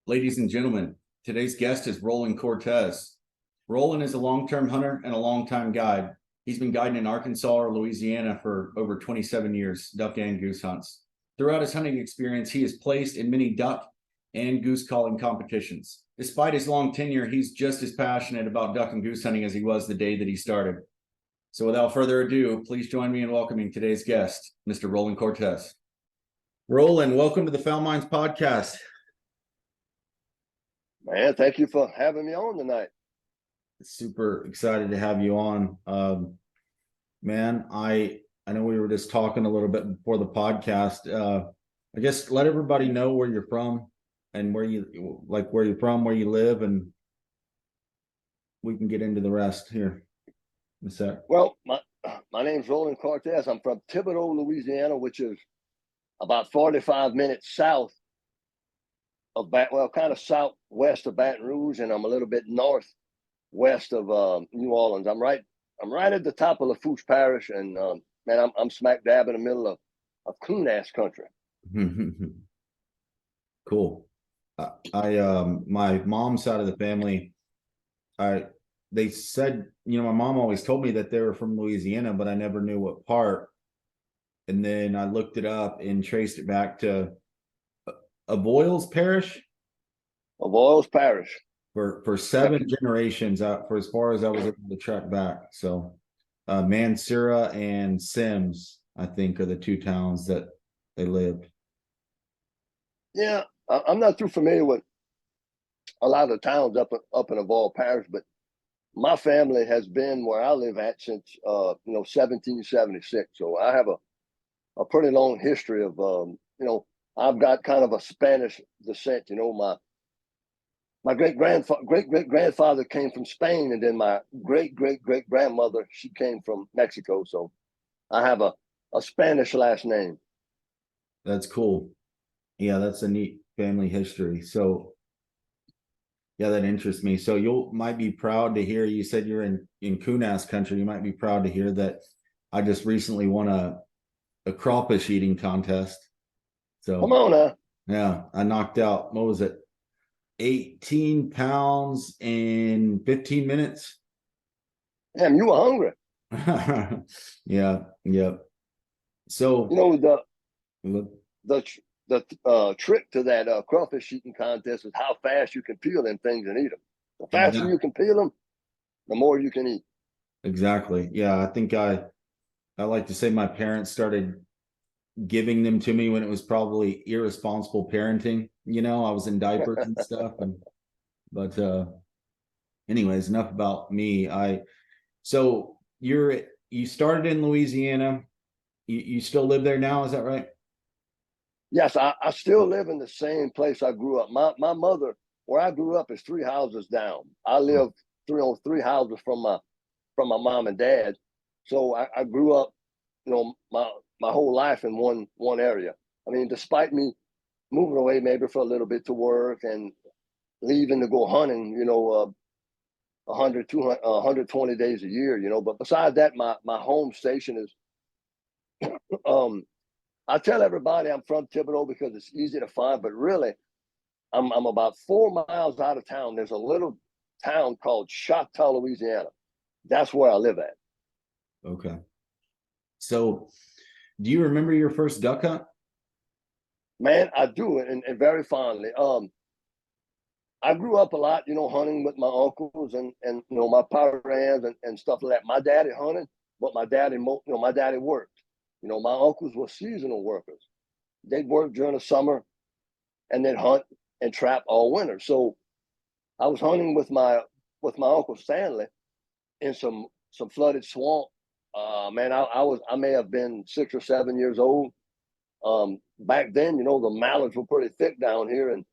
Ladies and gentlemen, today's guest is Roland Cortez. Roland is a long-term hunter and a long-time guide. He's been guiding in Arkansas or Louisiana for over 27 years, duck and goose hunts. Throughout his hunting experience, he has placed in many duck and goose calling competitions. Despite his long tenure, he's just as passionate about duck and goose hunting as he was the day that he started. So without further ado, please join me in welcoming today's guest, Mr. Roland Cortez. Roland, welcome to the Fowl Minds podcast. Man, thank you for having me on tonight. Super excited to have you on. Man, I know we were just talking a little bit before the podcast. I guess let everybody know where you're from and where you're from, where you live, and we can get into the rest here in a sec. Well, my name's Roland Cortez. I'm from Thibodaux, Louisiana, which is about 45 minutes south of kind of southwest of Baton Rouge, and I'm a little bit northwest of New Orleans. I'm right at the top of Lafourche Parish, and man, I'm smack dab in the middle of coon ass country. Cool. My mom's side of the family, they said, my mom always told me that they were from Louisiana, but I never knew what part. And then I looked it up and traced it back to Avoyelles Parish. Avoyelles Parish. For 7 generations, for as far as I was able to track back. So Mansura and Sims, I think, are the 2 towns that they lived. Yeah, I'm not too familiar with a lot of the towns up in Avoyelles Parish, but my family has been where I live at since 1776. So I have a pretty long history of I've got kind of a Spanish descent. My great grandfather came from Spain, and then my great grandmother, she came from Mexico. So I have a Spanish last name. That's cool. Yeah, that's a neat family history. So yeah, that interests me. So you might be proud to hear, you said you're in coon ass country. You might be proud to hear that I just recently won a crawfish eating contest. So come on now. Yeah, I knocked out, what was it, 18 pounds in 15 minutes. Damn, you were hungry. Yeah. So the trick to that crawfish eating contest is how fast you can peel them things and eat them. The faster you can peel them, the more you can eat. Exactly. Yeah, I think I like to say my parents started giving them to me when it was probably irresponsible parenting. I was in diapers and stuff. But anyways, enough about me. So you started in Louisiana. You still live there now, is that right? Yes, I still live in the same place I grew up. My mother, where I grew up, is 3 houses down. I live 3 houses from my mom and dad. So I grew up, my whole life in one area. I mean, despite me moving away maybe for a little bit to work and leaving to go hunting, 100, 200, 120 days a year, but besides that, my home station is, I tell everybody I'm from Thibodaux because it's easy to find, but really I'm about 4 miles out of town. There's a little town called Choctaw, Louisiana. That's where I live at. Okay. So do you remember your first duck hunt? Man, I do, and very fondly. I grew up a lot, hunting with my uncles and my parents and stuff like that. My daddy hunted, but my daddy worked. My uncles were seasonal workers. They'd work during the summer and then hunt and trap all winter. So I was hunting with my Uncle Stanley in some flooded swamp. Man, I may have been 6 or 7 years old. Back then, the mallards were pretty thick down here, and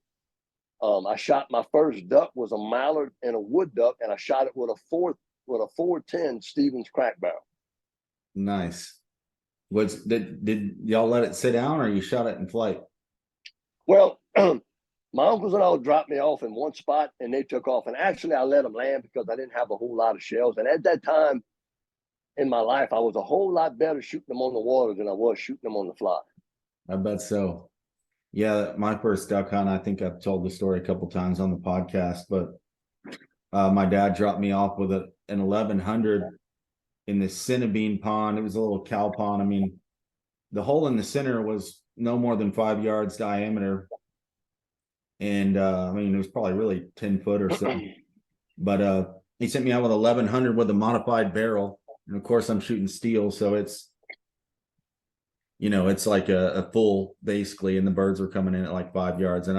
I shot my first duck was a mallard and a wood duck, and I shot it with a 410 Stevens crack barrel. Nice. Did y'all let it sit down, or you shot it in flight? Well, my uncles and all dropped me off in one spot, and they took off. And actually, I let them land because I didn't have a whole lot of shells. And at that time in my life, I was a whole lot better shooting them on the water than I was shooting them on the fly. I bet so. Yeah, my first duck hunt, I think I've told the story a couple times on the podcast, but my dad dropped me off with an 1100 in the Cinnabine pond. It was a little cow pond. I mean, the hole in the center was no more than 5 yards diameter. And I mean, it was probably really 10 foot or so. But he sent me out with 1100 with a modified barrel. And of course, I'm shooting steel. So it's, it's like a full basically, and the birds were coming in at like 5 yards. And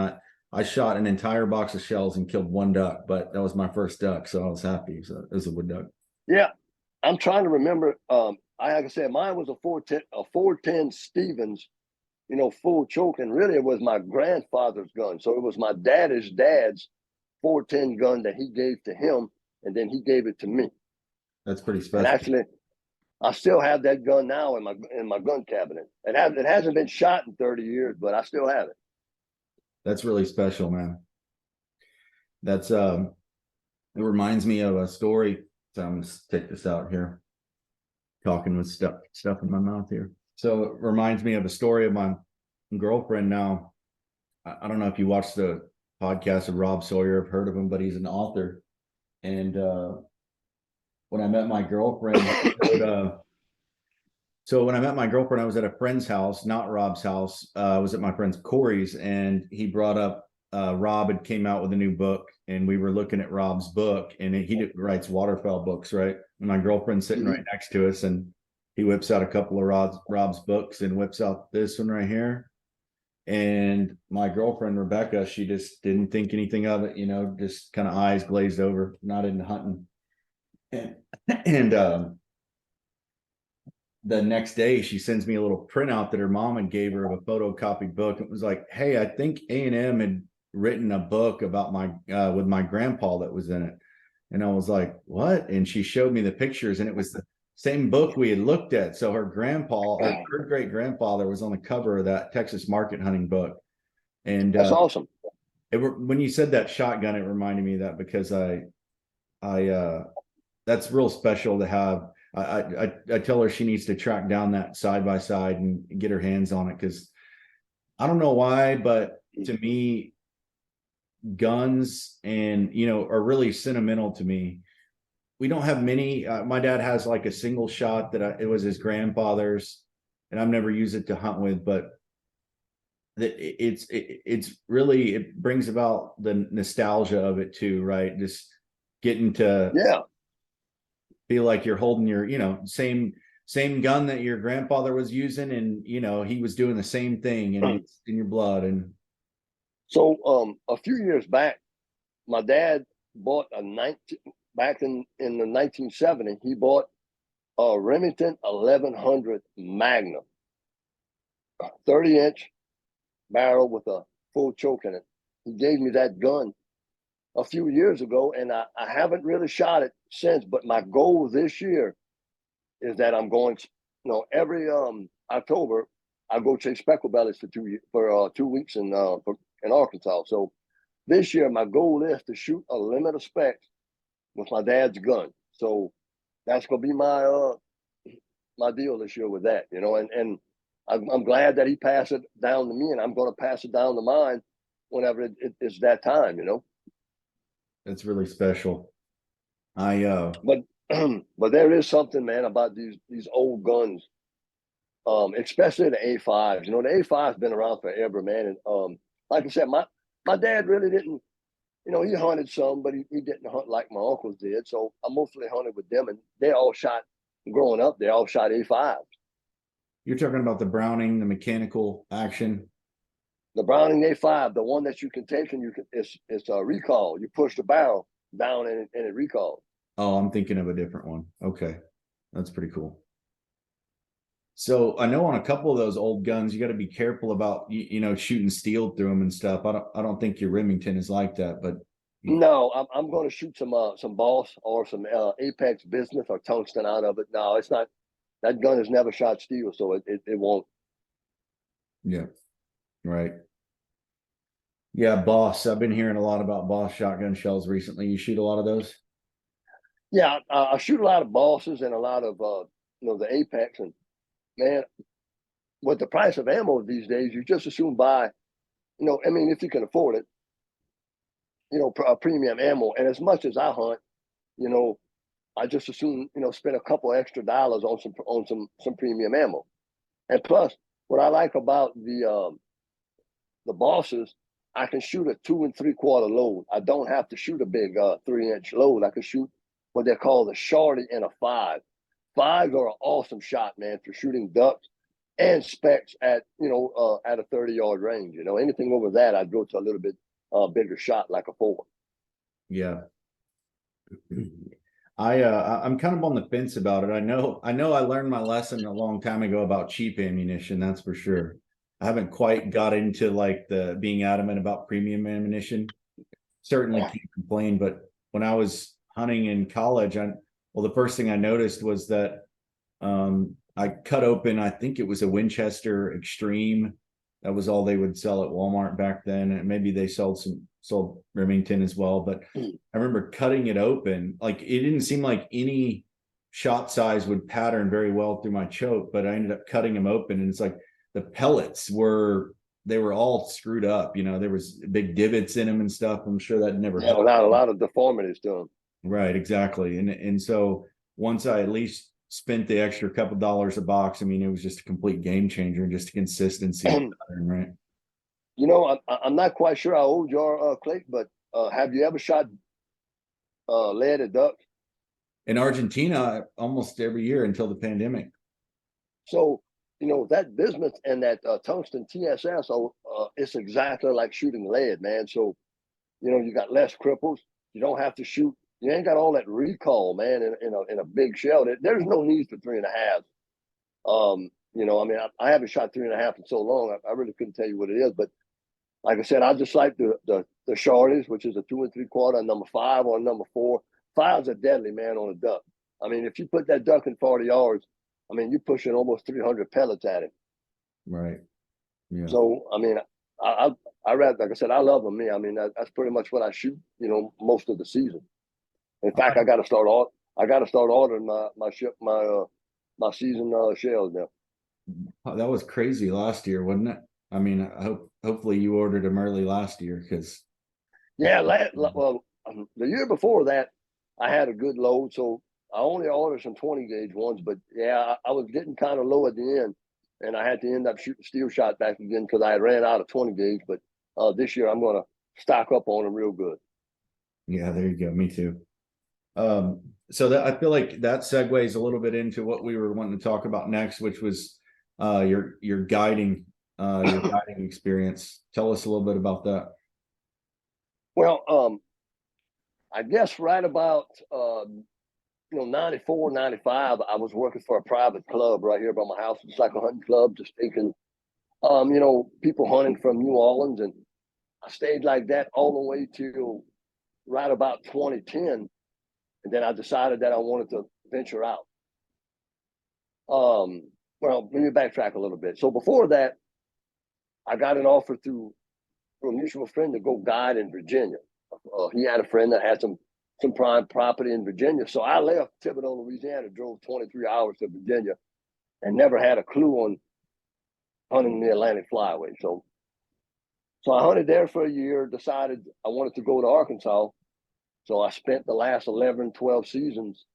I shot an entire box of shells and killed one duck, but that was my first duck. So I was happy. So it was a wood duck. Yeah. I'm trying to remember. Like I said, mine was a 410 Stevens, full choke. And really it was my grandfather's gun. So it was my dad's 410 gun that he gave to him. And then he gave it to me. That's pretty special. And actually, I still have that gun now in my gun cabinet. It hasn't been shot in 30 years, but I still have it. That's really special, man. That's it reminds me of a story. So I'm gonna take this out here. Talking with stuff in my mouth here. So it reminds me of a story of my girlfriend now. I don't know if you watched the podcast of Rob Sawyer, have heard of him, but he's an author. And when I met my girlfriend, so when I met my girlfriend, I was at a friend's house, not Rob's house. I was at my friend's Corey's, and he brought up Rob had came out with a new book, and we were looking at Rob's book, and he writes waterfowl books, right? And my girlfriend's sitting right next to us, and he whips out a couple of Rob's books and whips out this one right here. And my girlfriend, Rebecca, she just didn't think anything of it, just kind of eyes glazed over, not into hunting. And the next day she sends me a little printout that her mom had gave her of a photocopied book. It was like, hey, I think A&M had written a book about my with my grandpa that was in it. And I was like, what? And she showed me the pictures, and it was the same book we had looked at. So her grandpa, her great grandfather, was on the cover of that Texas market hunting book. And that's awesome. When you said that shotgun, it reminded me of that, because that's real special to have. I tell her she needs to track down that side by side and get her hands on it, because I don't know why, but to me, guns and are really sentimental to me. We don't have many. My dad has like a single shot that it was his grandfather's, and I've never used it to hunt with, but it's really, it brings about the nostalgia of it too, right? Just getting to feel like you're holding your same gun that your grandfather was using, and he was doing the same thing, and it's in your blood. And so a few years back, my dad bought back in the 1970s, he bought a Remington 1100 Magnum, 30-inch barrel with a full choke in it. He gave me that gun a few years ago, and I haven't really shot it since. But my goal this year is that I'm going, every October I go chase speckled bellies for 2 weeks in Arkansas. So this year my goal is to shoot a limit of specs with my dad's gun. So that's gonna be my deal this year with that, and I'm glad that he passed it down to me, and I'm gonna pass it down to mine whenever it's that time, It's really special. But there is something, man, about these old guns, especially the A5s. The A5's been around forever, man. And like I said, my dad really didn't, he hunted some, but he didn't hunt like my uncles did. So I mostly hunted with them, and they all shot, growing up, they all shot A5s. You're talking about the Browning, the mechanical action. The Browning A5, the one that you can take and it's a recoil. You push the barrel down and it recalls. Oh, I'm thinking of a different one. Okay, that's pretty cool. So I know on a couple of those old guns, you got to be careful about shooting steel through them and stuff. I don't think your Remington is like that, but no, I'm going to shoot some Boss or some Apex Business or tungsten out of it. No, it's not. That gun has never shot steel, so it won't. Yeah, right. Yeah, Boss. I've been hearing a lot about Boss shotgun shells recently. You shoot a lot of those? Yeah, I shoot a lot of Bosses and a lot of the Apex. And man, with the price of ammo these days, you just as soon buy I mean, if you can afford it, a premium ammo. And as much as I hunt, you know, I just assume, spend a couple extra dollars on some premium ammo. And plus, what I like about the bosses, I can shoot a 2 3/4 load. I don't have to shoot a big 3-inch load. I can shoot what they call the shorty and a 5. 5s are an awesome shot, man, for shooting ducks and specks at at a 30-yard range. Anything over that, I'd go to a little bit bigger shot like a 4. Yeah. I'm kind of on the fence about it. I know I learned my lesson a long time ago about cheap ammunition, that's for sure. I haven't quite got into like the being adamant about premium ammunition. Certainly can't complain, but when I was hunting in college, the first thing I noticed was that I cut open, I think it was a Winchester Extreme. That was all they would sell at Walmart back then, and maybe they sold Remington as well. But I remember cutting it open, like it didn't seem like any shot size would pattern very well through my choke, but I ended up cutting them open, and it's like the pellets were all screwed up. There was big divots in them and stuff. I'm sure that never helped. A lot of deformities to them. Right, exactly. And so once I at least spent the extra couple dollars a box, I mean, it was just a complete game changer, just a consistency pattern, right? I'm not quite sure how old you are, Clay, but have you ever shot lead at ducks? In Argentina, almost every year until the pandemic. So, that bismuth and that tungsten TSS, it's exactly like shooting lead, man. So, you got less cripples. You don't have to shoot. You ain't got all that recoil, man, in a big shell. There's no need for 3.5. I mean, I haven't shot 3.5 in so long. I really couldn't tell you what it is, but like I said, I just like the shorties, which is a 2 3/4, number 5 or number 4. 5s are deadly, man, on a duck. I mean, if you put that duck in 40 yards, I mean, you're pushing almost 300 pellets at it. Right. Yeah. So, I mean, I rather, like I said, I love them. I mean, that's pretty much what I shoot, most of the season. In fact, I got to start ordering my season shells now. That was crazy last year, wasn't it? I mean, hopefully you ordered them early last year, because well, the year before that, I had a good load, so I only ordered some 20 gauge ones. But yeah, I was getting kind of low at the end, and I had to end up shooting steel shot back again because I ran out of 20 gauge. But this year I'm going to stock up on them real good. Yeah, there you go. Me too. So that, I feel like that segues a little bit into what we were wanting to talk about next, which was your guiding experience. Tell us a little bit about that. Well, I guess right about 94, 95, I was working for a private club right here by my house. It's like a hunting club, just taking people hunting from New Orleans, and I stayed like that all the way till right about 2010. And then I decided that I wanted to venture out. Well, let me backtrack a little bit. So before that, I got an offer through a mutual friend to go guide in Virginia. He had a friend that had some prime property in Virginia. So I left Thibodaux, Louisiana, drove 23 hours to Virginia, and never had a clue on hunting the Atlantic Flyway. So I hunted there for a year, decided I wanted to go to Arkansas. So I spent the last 11, 12 seasons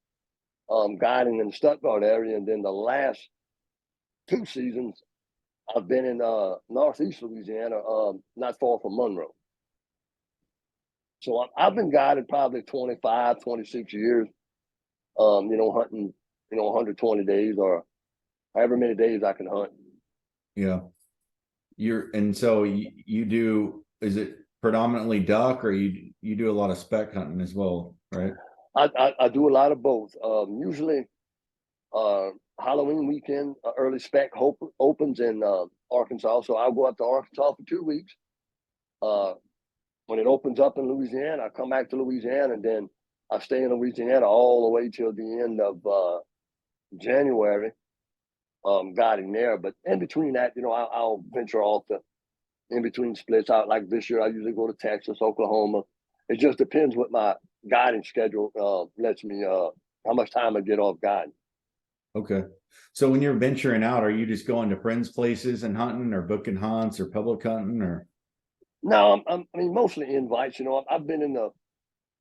guiding in the Stuttgart area. And then the last 2 seasons, I've been in Northeast Louisiana, not far from Monroe. So I've been guided probably 25, 26 years, hunting, 120 days or however many days I can hunt. Yeah. So you do, is it predominantly duck, or you do a lot of spec hunting as well, right? I do a lot of both. Usually Halloween weekend, early spec opens in Arkansas. So I'll go up to Arkansas for 2 weeks. When it opens up in Louisiana, I come back to Louisiana, and then I stay in Louisiana all the way till the end of January, guiding there. But in between that, I'll venture off to in between splits out. Like this year, I usually go to Texas, Oklahoma. It just depends what my guiding schedule lets me, how much time I get off guiding. Okay. So when you're venturing out, are you just going to friends' places and hunting, or booking hunts, or public hunting, or? No, I mean, mostly invites. You know, I've been in the,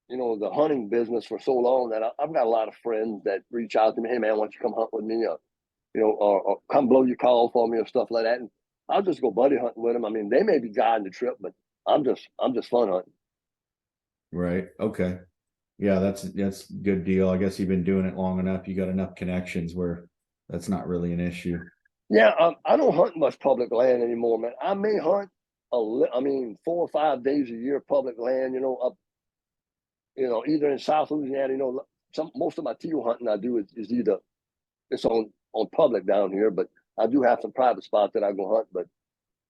you know, the hunting business for so long that I've got a lot of friends that reach out to me. Hey, man, why don't you come hunt with me? You know, or come blow your call for me or stuff like that. And I'll just go buddy hunting with them. I mean, they may be guiding the trip, but I'm just fun hunting. Right. Okay. Yeah, that's a good deal. I guess you've been doing it long enough. You got enough connections where that's not really an issue. Yeah, I don't hunt much public land anymore, man. I may hunt I mean, 4 or 5 days a year public land. You know, up, you know, either in South Louisiana. You know, most of my teal hunting I do is either it's on public down here, but I do have some private spots that I go hunt. But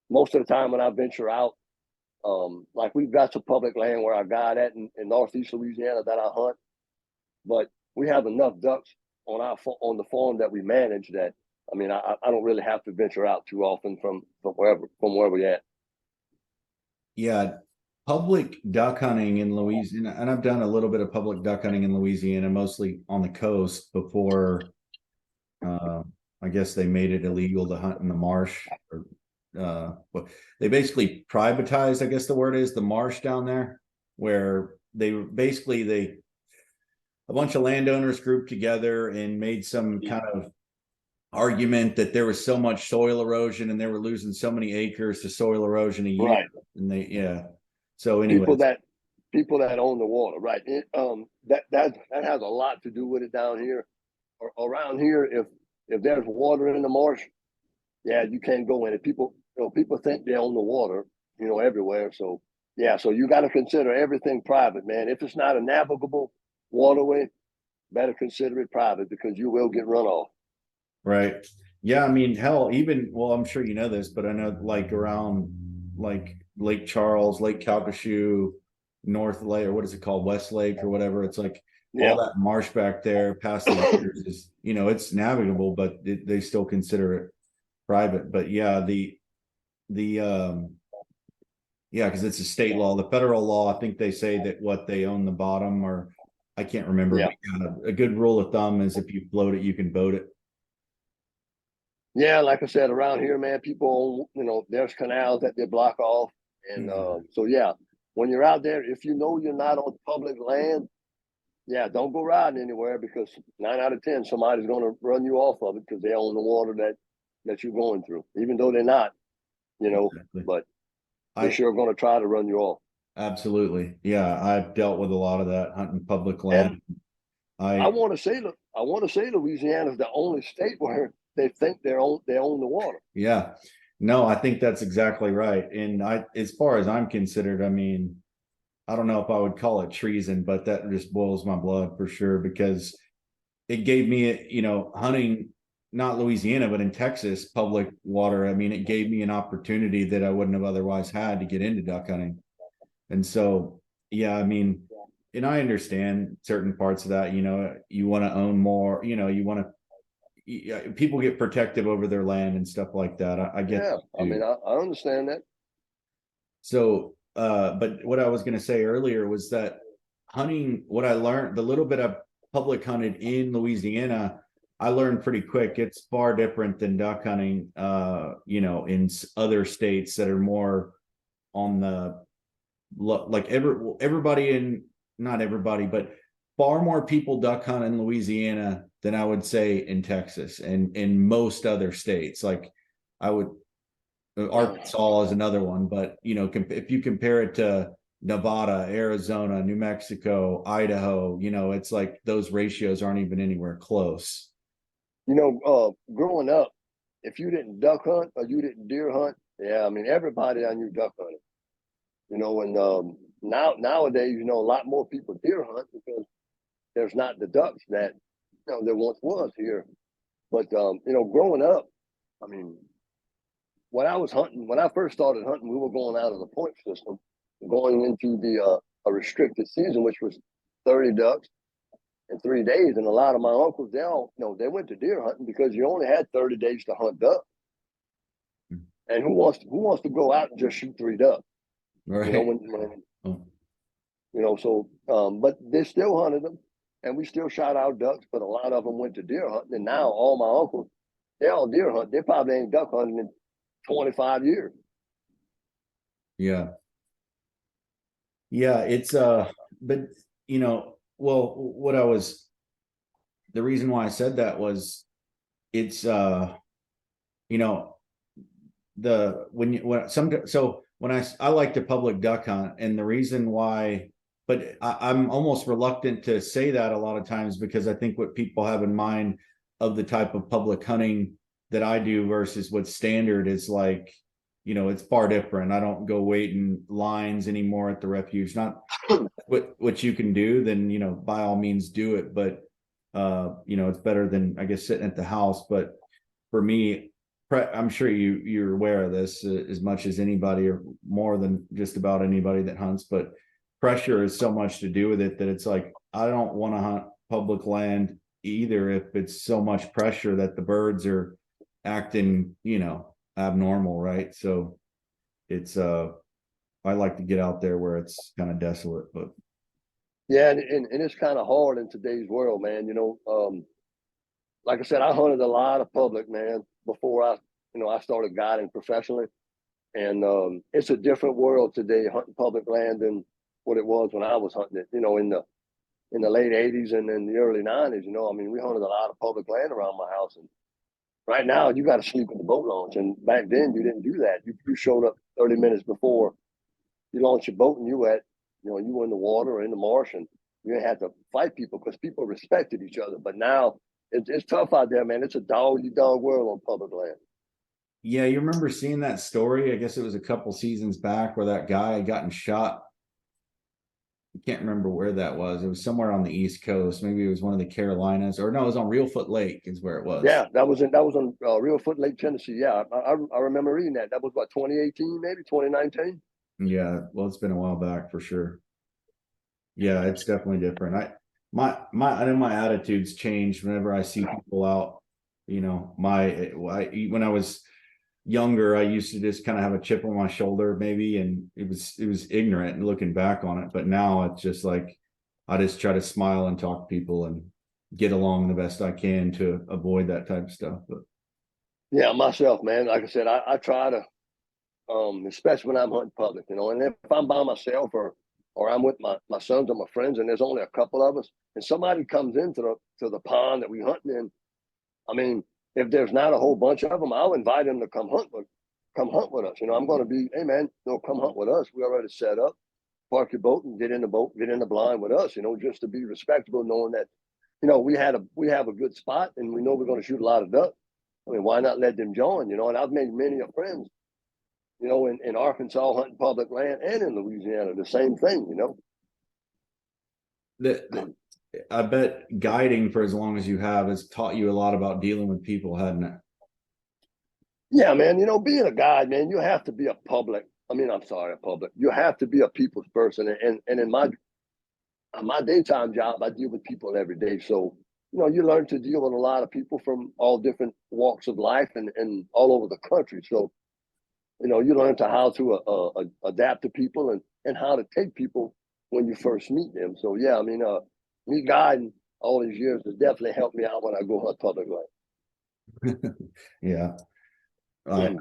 most of the time when I venture out, like we've got some public land where I guide at in northeast Louisiana that I hunt, but we have enough ducks on the farm that we manage that I mean I don't really have to venture out too often from where we're at. Yeah, public duck hunting in Louisiana, and I've done a little bit of public duck hunting in Louisiana, mostly on the coast before uh, I guess they made it illegal to hunt in the marsh. Or but they basically privatized, I guess the word is, the marsh down there, where they basically they a bunch of landowners grouped together and made some kind of argument that there was so much soil erosion and they were losing so many acres to soil erosion a year. Right. And they, yeah. So anyway, People that own the water, right? That has a lot to do with it down here. Around here, if there's water in the marsh, yeah, you can't go in it. People think they own the water, you know, everywhere. So yeah, so you got to consider everything private, man. If it's not a navigable waterway, better consider it private because you will get runoff. right. Yeah, I mean, hell, even well, I'm sure you know this, but I know like around like Lake Charles, Lake Calcasieu, North Lake, or what is it called, West Lake or whatever. It's like all Yeah, that marsh back there past the waters is, you know, it's navigable, but they still consider it private. But yeah, the yeah, because it's a state law. The federal law, I think they say that what they own the bottom, or I can't remember. yeah, But yeah, a good rule of thumb is if you float it, you can boat it. yeah. Like I said, around here, man, people, you know, there's canals that they block off, and so yeah, when you're out there, if you know you're not on public land, yeah, don't go riding anywhere because 9 out of 10 somebody's going to run you off of it because they own the water that you're going through, even though they're not, you know, Exactly. but they're I sure going to try to run you off. absolutely, yeah, I've dealt with a lot of that hunting public And land. I I want to say Louisiana is the only state where they think they own the water. yeah, no, I think that's exactly right. And as far as I'm considered, I mean, I don't know if I would call it treason, but that just boils my blood for sure because it gave me, you know, hunting not Louisiana, but in Texas, public water. I mean, it gave me an opportunity that I wouldn't have otherwise had to get into duck hunting. And so, yeah, I mean, and I understand certain parts of that, you know, you want to own more, you know, you want to, people get protective over their land and stuff like that. I get Yeah, that I mean, too. I understand that. So, but what I was going to say earlier was that hunting, what I learned, the little bit of public hunted in Louisiana, I learned pretty quick. It's far different than duck hunting, you know, in other states that are more on the like everybody in not everybody, but far more people duck hunt in Louisiana than I would say in Texas and in most other states. Like I would Arkansas is another one, but you know, if you compare it to Nevada, Arizona, New Mexico, Idaho, you know, it's like those ratios aren't even anywhere close. You know, growing up, if you didn't duck hunt or you didn't deer hunt, yeah, I mean, everybody I knew duck hunted. You know, and nowadays, you know, a lot more people deer hunt because there's not the ducks that you know there once was here. But you know, growing up, I mean, when I was hunting, when I first started hunting, we were going out of the point system, going into the a restricted season, which was 30 ducks in 3 days. And a lot of my uncles, they all, you know, they went to deer hunting because you only had 30 days to hunt duck. And who wants to go out and just shoot 3 ducks? You know, Right. when Oh, you know, so but they still hunted them, and we still shot our ducks. But a lot of them went to deer hunting, and now all my uncles, they all deer hunt. They probably ain't duck hunting in 25 years. yeah. Yeah, it's but you know, well, the reason why I said that was it's you know, the when you when some so when I like to public duck hunt, and the reason why, but I'm almost reluctant to say that a lot of times, because I think what people have in mind of the type of public hunting that I do versus what's standard is like, you know, it's far different. I don't go wait in lines anymore at the refuge. Not what you can do, then, you know, by all means do it. But you know, it's better than, I guess, sitting at the house. But for me, I'm sure you're aware of this as much as anybody, or more than just about anybody that hunts, but pressure is so much to do with it that it's like, I don't want to hunt public land either if it's so much pressure that the birds are acting, you know, abnormal, right? So it's I like to get out there where it's kind of desolate. But Yeah, and it's kind of hard in today's world, man. Like I said, I hunted a lot of public, man, before I started guiding professionally. And it's a different world today hunting public land than what it was when I was hunting it, in the late 80s and in the early 90s. I mean, we hunted a lot of public land around my house. And right now, you got to sleep at the boat launch. And back then, you didn't do that. You showed up 30 minutes before you launched your boat, and you were in the water or in the marsh, and you didn't have to fight people because people respected each other. But now it's tough out there, man. It's a dog eat dog world on public land. yeah, you remember seeing that story? I guess it was a couple seasons back where that guy had gotten shot. I can't remember where that was. It was somewhere on the East Coast. Maybe it was one of the Carolinas, or no, it was on Real Foot Lake is where it was. Yeah, that was on Real Foot Lake, Tennessee. Yeah, I remember reading that. That was what, 2018, maybe 2019. Yeah, well, it's been a while back for sure. Yeah, it's definitely different. I know my attitudes change whenever I see people out. You know, when I was younger, I used to just kind of have a chip on my shoulder, maybe, and it was ignorant and looking back on it. But now it's just like I just try to smile and talk to people and get along the best I can to avoid that type of stuff. But Yeah, myself, man. Like I said, I try to, especially when I'm hunting public, and if I'm by myself or I'm with my sons or my friends, and there's only a couple of us, and somebody comes into the pond that we hunting in. I mean, if there's not a whole bunch of them, I'll invite them to come hunt with us. I'm going to be, hey man, come hunt with us. We already set up. Park your boat and get in the boat, get in the blind with us. Just to be respectable, knowing that, we have a good spot, and we know we're going to shoot a lot of duck. I mean, why not let them join? And I've made many friends, in Arkansas hunting public land, and in Louisiana, the same thing. the I bet guiding for as long as you have has taught you a lot about dealing with people, hadn't it? Yeah, man. Being a guide, man, you have to be a public. I mean, I'm sorry, a public. You have to be a people's person, and in my daytime job, I deal with people every day. So you learn to deal with a lot of people from all different walks of life and all over the country. So you learn to how to adapt to people and how to take people when you first meet them. So yeah, I mean, me guiding all these years has definitely helped me out when I go hunt public land. Yeah. I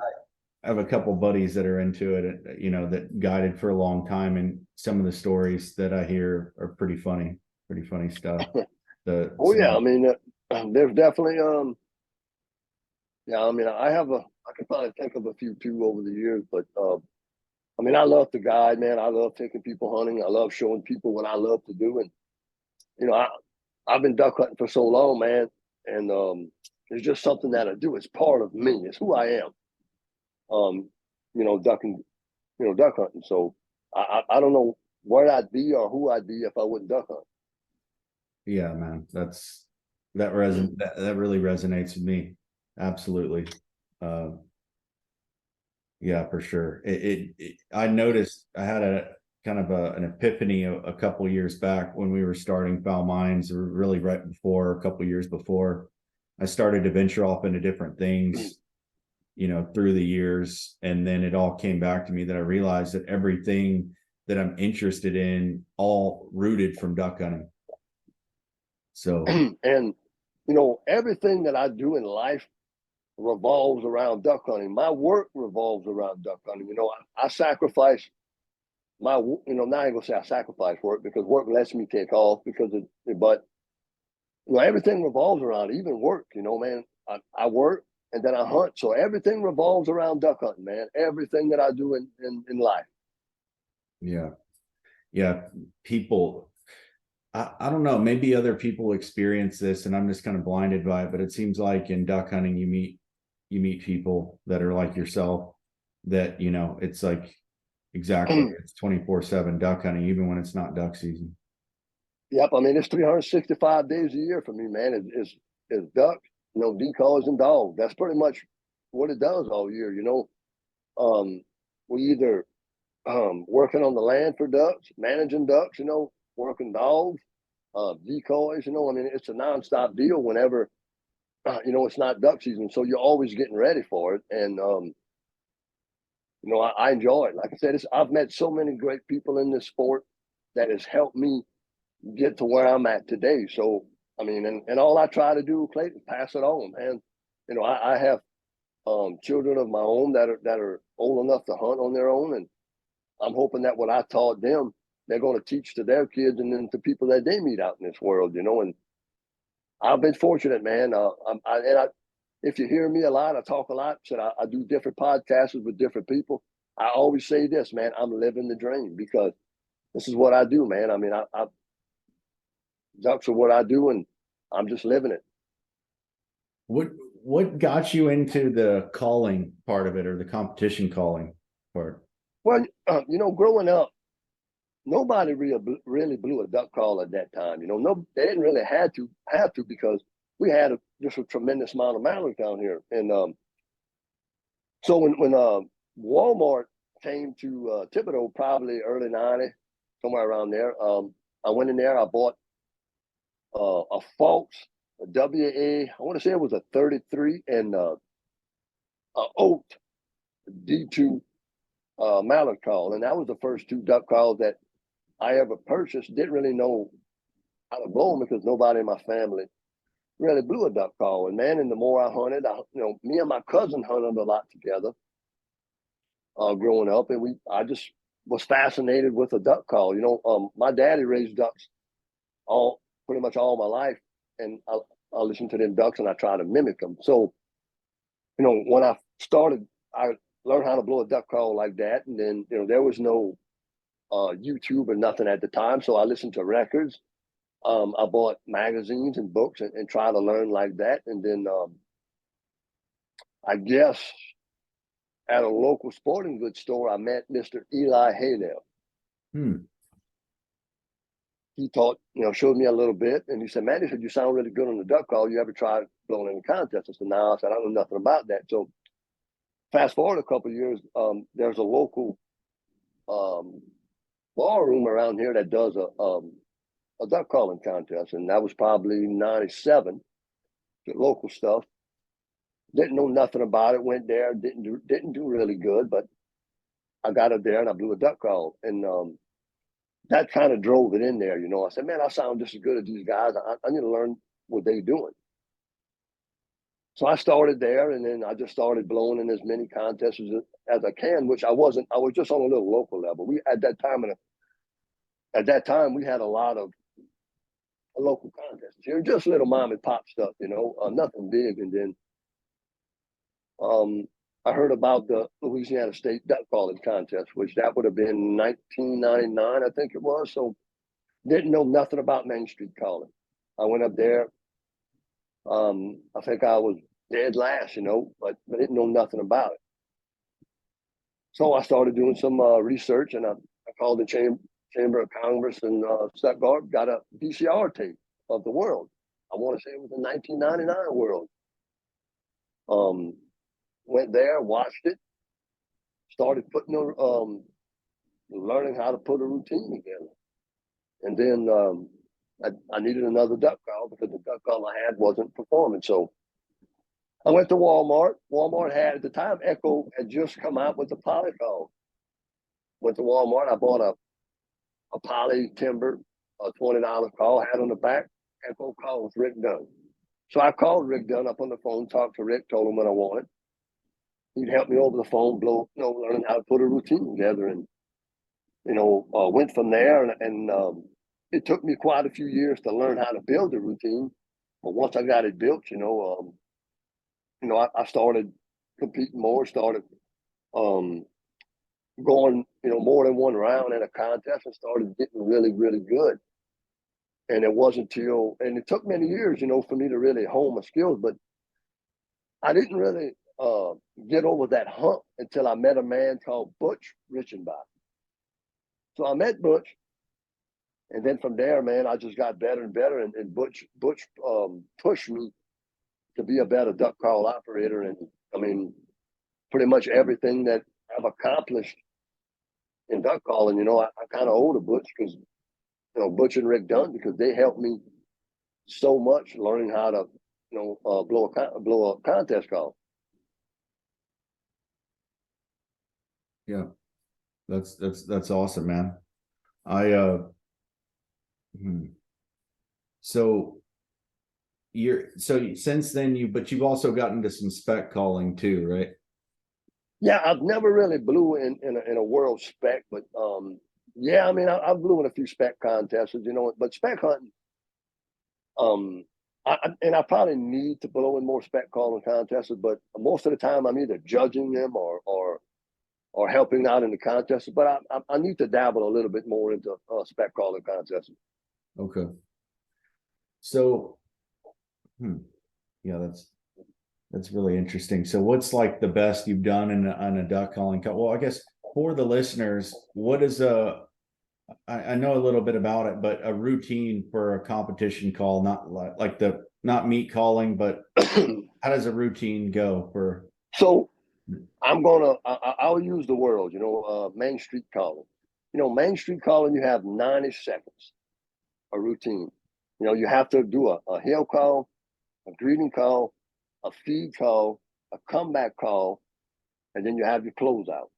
have a couple buddies that are into it, that guided for a long time, and some of the stories that I hear are pretty funny stuff. Oh yeah, I mean, there's definitely yeah, I mean, I can probably think of a few too over the years, but I mean, I love to guide, man. I love taking people hunting. I love showing people what I love to do, and you know, I I've been duck hunting for so long, man, and it's just something that I do. It's part of me. It's who I am. Um, ducking, duck hunting. So I don't know where I'd be or who I'd be if I wouldn't duck hunt. Yeah, man, that really resonates with me. Absolutely. Uh, yeah, for sure. I noticed I had a kind of an epiphany a couple years back when we were starting Fowl Minds, or really right before, a couple years before. I started to venture off into different things, through the years, and then it all came back to me that I realized that everything that I'm interested in all rooted from duck hunting. So, And everything that I do in life revolves around duck hunting. My work revolves around duck hunting. I sacrifice now I ain't gonna say I sacrifice work because work lets me take off but everything revolves around it, even work, man. I work and then I hunt. So everything revolves around duck hunting, man. Everything that I do in life. Yeah. Yeah. People, I don't know, maybe other people experience this and I'm just kind of blinded by it, but it seems like in duck hunting, you meet people that are like yourself that, it's like, exactly, it's 24/7 duck hunting, even when it's not duck season. Yep. I mean, it's 365 days a year for me, man. It's ducks, decoys and dogs. That's pretty much what it does all year, we either working on the land for ducks, managing ducks, working dogs, decoys, I mean, it's a nonstop deal whenever, it's not duck season. So you're always getting ready for it. And, I enjoy it. Like I said, I've met so many great people in this sport that has helped me get to where I'm at today. So, I mean, and all I try to do, Clayton, is pass it on, man. I have children of my own that are old enough to hunt on their own, and I'm hoping that what I taught them, they're going to teach to their kids and then to people that they meet out in this world, and I've been fortunate, man. If you hear me a lot, I talk a lot. Said I do different podcasts with different people. I always say this, man. I'm living the dream because this is what I do, man. I mean, I ducks are what I do, and I'm just living it. What got you into the calling part of it, or the competition calling part? Well, growing up, nobody really blew a duck call at that time. No, they didn't really have to because we had just a tremendous amount of mallards down here. And so when Walmart came to Thibodaux, probably early '90, somewhere around there, I went in there. I bought a Fox, a WA. I want to say it was a 33 and a Oat D2 mallard call, and that was the first two duck calls that I ever purchased. Didn't really know how to blow them because nobody in my family really blew a duck call. And man, and the more I hunted, me and my cousin hunted a lot together growing up, and I just was fascinated with a duck call. My daddy raised ducks pretty much all my life, and I listen to them ducks and I try to mimic them. So, when I started, I learned how to blow a duck call like that, and then there was no YouTube or nothing at the time, so I listened to records. I bought magazines and books and tried to learn like that. And then I guess at a local sporting goods store, I met Mr. Eli Haynell. He showed me a little bit, and he said, "Man," he said, "you sound really good on the duck call. You ever tried blowing in a contest?" I said, "No." I said, "I know nothing about that." So fast forward a couple of years, there's a local ballroom around here that does a duck calling contest, and that was probably '97. The local stuff. Didn't know nothing about it. Went there, didn't do really good, but I got up there and I blew a duck call, and that kind of drove it in there. I said, "Man, I sound just as good as these guys. I need to learn what they're doing." So I started there, and then I just started blowing in as many contests as I can, which I wasn't. I was just on a little local level. At that time we had a lot of local contests here, just little mom and pop stuff, nothing big. And then I heard about the Louisiana State Duck Calling Contest, which that would have been 1999, I think it was. So didn't know nothing about Main Street calling. I went up there. I think I was dead last, but didn't know nothing about it. So I started doing some research, and I called the Chamber of Congress in Stuttgart, got a VCR tape of the world. I want to say it was the 1999 world. Went there, watched it, started learning how to put a routine together. And then I needed another duck call because the duck call I had wasn't performing. So I went to Walmart. Walmart had, at the time, Echo had just come out with the poly call. Went to Walmart. I bought a poly timber, a $20 call, had on the back, Echo call with Rick Dunn. So I called Rick Dunn up on the phone, talked to Rick, told him what I wanted. He'd help me over the phone, learning how to put a routine together. And went from there, and it took me quite a few years to learn how to build the routine. But once I got it built, I started competing more, started um, going, more than one round in a contest, and started getting really, really good. And it wasn't till, and it took many years, for me to really hone my skills, but I didn't really get over that hump until I met a man called Butch Richenbach. So I met Butch, and then from there, man, I just got better and better. And Butch pushed me to be a better duck call operator. And I mean, pretty much everything that I've accomplished in duck calling, I kind of owe to Butch, because Butch and Rick Dunn, because they helped me so much learning how to blow a contest call. Yeah, that's awesome, man. So since then you've also gotten into some spec calling too, right? Yeah, I've never really blew in a world spec, but yeah, I mean, I blew in a few spec contests, but spec hunting, I probably need to blow in more spec calling contests, but most of the time I'm either judging them or helping out in the contests. But I need to dabble a little bit more into spec calling contests. Okay. So, yeah, that's really interesting. So what's like the best you've done on a duck calling? Well, I guess for the listeners, what is I know a little bit about it, but a routine for a competition call, not like not meat calling, but how does a routine go for? So I'll use the world, Main Street calling. Main Street calling, you have 90 seconds, a routine. You have to do a hail call, a greeting call, a feed call, a comeback call, and then you have your closeout.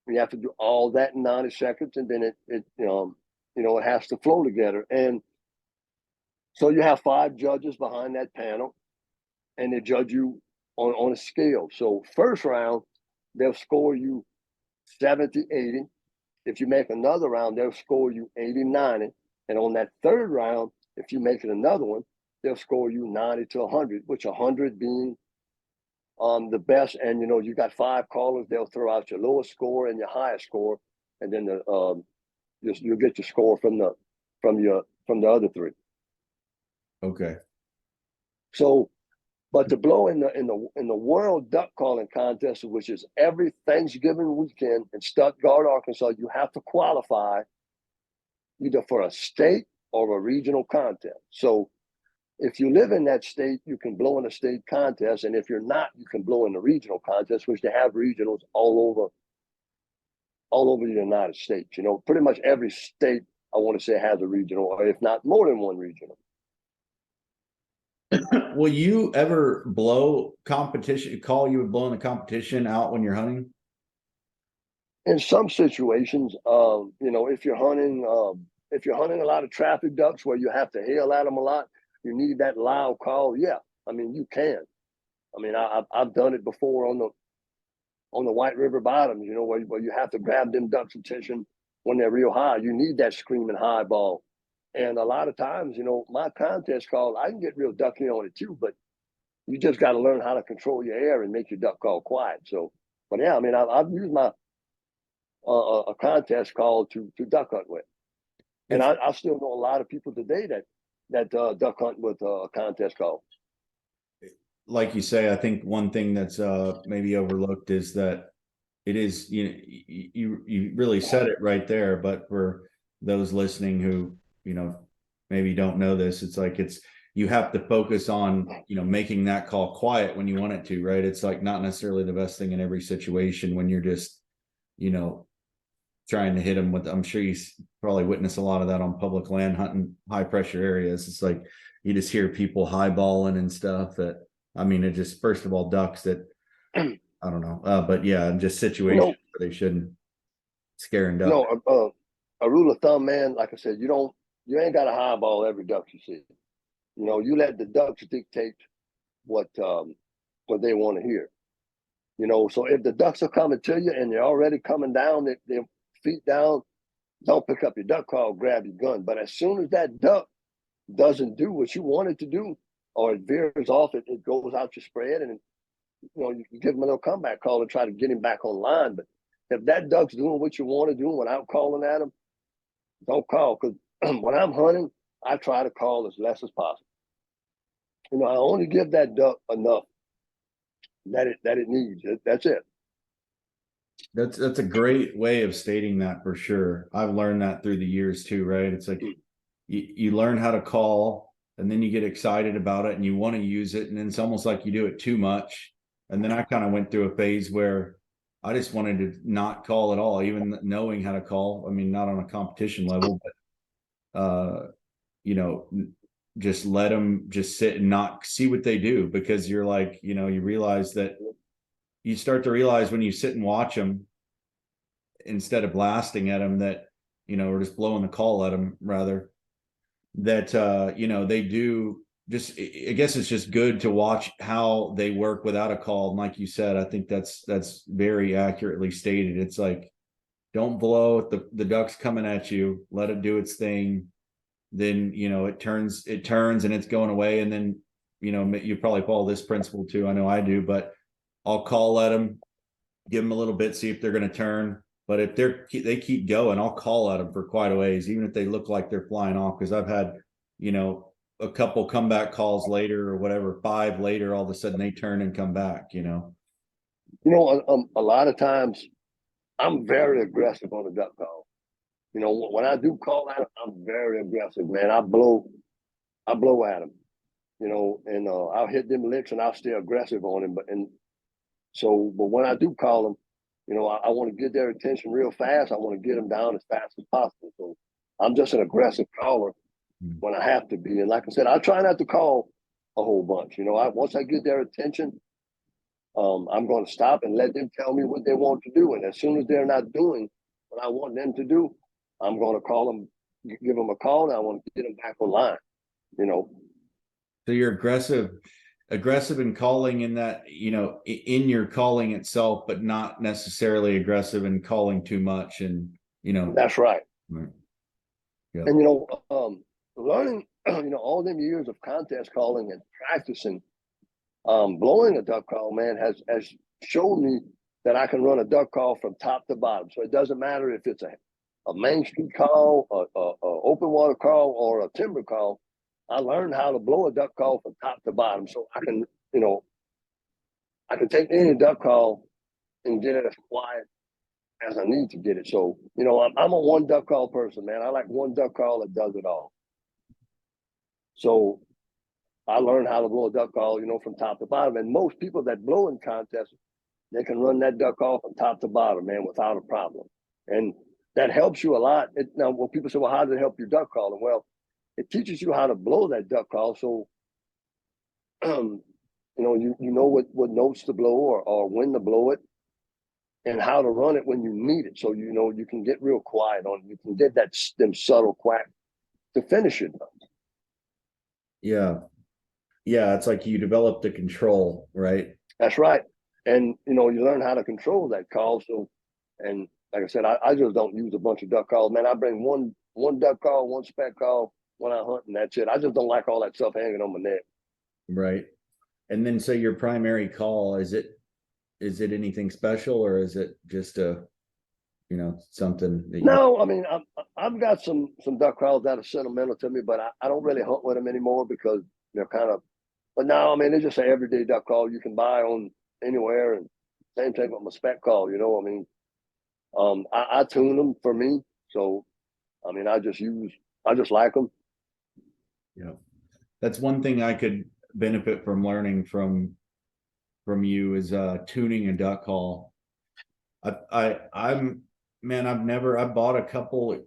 You have to do all that in 90 seconds, and then it has to flow together. And so you have 5 judges behind that panel, and they judge you on a scale. So first round, they'll score you 70, 80. If you make another round, they'll score you 80, 90. And on that third round, if you make it another one, they'll score you 90 to 100, which 100 being the best. And you got 5 callers, they'll throw out your lowest score and your highest score, and then you'll get your score from the other 3. Okay. So, but to blow in the World Duck Calling Contest, which is every Thanksgiving weekend in Stuttgart, Arkansas, you have to qualify either for a state or a regional contest. So if you live in that state, you can blow in a state contest, and if you're not, you can blow in a regional contest, which they have regionals all over the United States. Pretty much every state, I want to say, has a regional, or if not more than one regional. Will you ever blow competition call you would blow in the competition out when you're hunting? In some situations, if you're hunting a lot of traffic ducks where you have to hail at them a lot, you need that loud call. Yeah, I mean, you can. I mean, I've done it before on the White River bottoms, where you have to grab them ducks' attention when they're real high. You need that screaming high ball. And a lot of times, my contest call, I can get real ducky on it too, but you just got to learn how to control your air and make your duck call quiet. So, but yeah, I mean, I've used my a contest call to duck hunt with, and I still know a lot of people today that duck hunt with a contest call. Like you say, I think one thing that's maybe overlooked is that it is, you really said it right there, but for those listening who maybe don't know this, it's like you have to focus on making that call quiet when you want it to, right? It's like not necessarily the best thing in every situation when you're just trying to hit them with. I'm sure you probably witness a lot of that on public land hunting, high pressure areas. It's like you just hear people highballing and stuff that, I mean, it just, first of all, ducks that I don't know, but yeah, just situations where they shouldn't scare and duck. A rule of thumb, man, like I said, you ain't got to highball every duck you see. You let the ducks dictate what they want to hear. So if the ducks are coming to you and they're already coming down, their feet down, don't pick up your duck call, grab your gun. But as soon as that duck doesn't do what you want it to do, or it veers off, it goes out your spread, and you give him a little comeback call to try to get him back online. But if that duck's doing what you want to do without calling at him, don't call. Because when I'm hunting, I try to call as less as possible. I only give that duck enough that it needs. That's it. That's a great way of stating that for sure. I've learned that through the years too, right? It's like you learn how to call, and then you get excited about it and you want to use it, and then it's almost like you do it too much. And then I kind of went through a phase where I just wanted to not call at all, even knowing how to call. I mean, not on a competition level, but just let them just sit and not see what they do, because you're like, you realize that you start to realize when you sit and watch them, instead of blasting at them, that, or just blowing the call at them rather, that, they do just, I guess it's just good to watch how they work without a call. And like you said, I think that's very accurately stated. It's like, don't blow at the duck's coming at you, let it do its thing. Then, it turns and it's going away. And then, you probably follow this principle too. I know I do, but I'll call at them, give them a little bit, see if they're going to turn. But if they keep going, I'll call at them for quite a ways, even if they look like they're flying off. Because I've had, a couple comeback calls later or whatever, 5 later, all of a sudden they turn and come back. A lot of times I'm very aggressive on the duck call. When I do call at them, I'm very aggressive, man. I blow at them, and I'll hit them licks and I'll stay aggressive on them. But when I do call them, I want to get their attention real fast. I want to get them down as fast as possible. So I'm just an aggressive caller when I have to be. And like I said, I try not to call a whole bunch. Once I get their attention, I'm going to stop and let them tell me what they want to do. And as soon as they're not doing what I want them to do, I'm going to call them, give them a call, and I want to get them back online. So you're aggressive in calling, in that, in your calling itself, but not necessarily aggressive in calling too much. And, that's right. Right. Yep. And, learning, all them years of contest calling and practicing, blowing a duck call, man, has shown me that I can run a duck call from top to bottom. So it doesn't matter if it's a Main Street call, a open water call, or a timber call. I learned how to blow a duck call from top to bottom. So I can, I can take any duck call and get it as quiet as I need to get it. So, I'm a one duck call person, man. I like one duck call that does it all. So I learned how to blow a duck call, from top to bottom. And most people that blow in contests, they can run that duck call from top to bottom, man, without a problem. And that helps you a lot. Now, when people say, well, how does it help your duck calling? Well, it teaches you how to blow that duck call. So, you know what notes to blow, or when to blow it, and how to run it when you need it. So, you can get real quiet on it. You can get them subtle quack to finish it. Yeah. It's like you develop the control, right? That's right. And, you learn how to control that call. So, and like I said, I just don't use a bunch of duck calls, man. I bring one duck call, one spec call when I hunt, and that's it. I just don't like all that stuff hanging on my neck. Right. And then, so your primary call, is it anything special, or is it just something that No, I mean, I've got some duck calls that are sentimental to me, but I don't really hunt with them anymore because they're kind of, but no, I mean, they're just an everyday duck call you can buy on anywhere. And same thing with my spec call, I mean, I tune them for me. So, I mean, I just like them. Yeah. That's one thing I could benefit from learning from you, is tuning a duck call. I've bought a couple,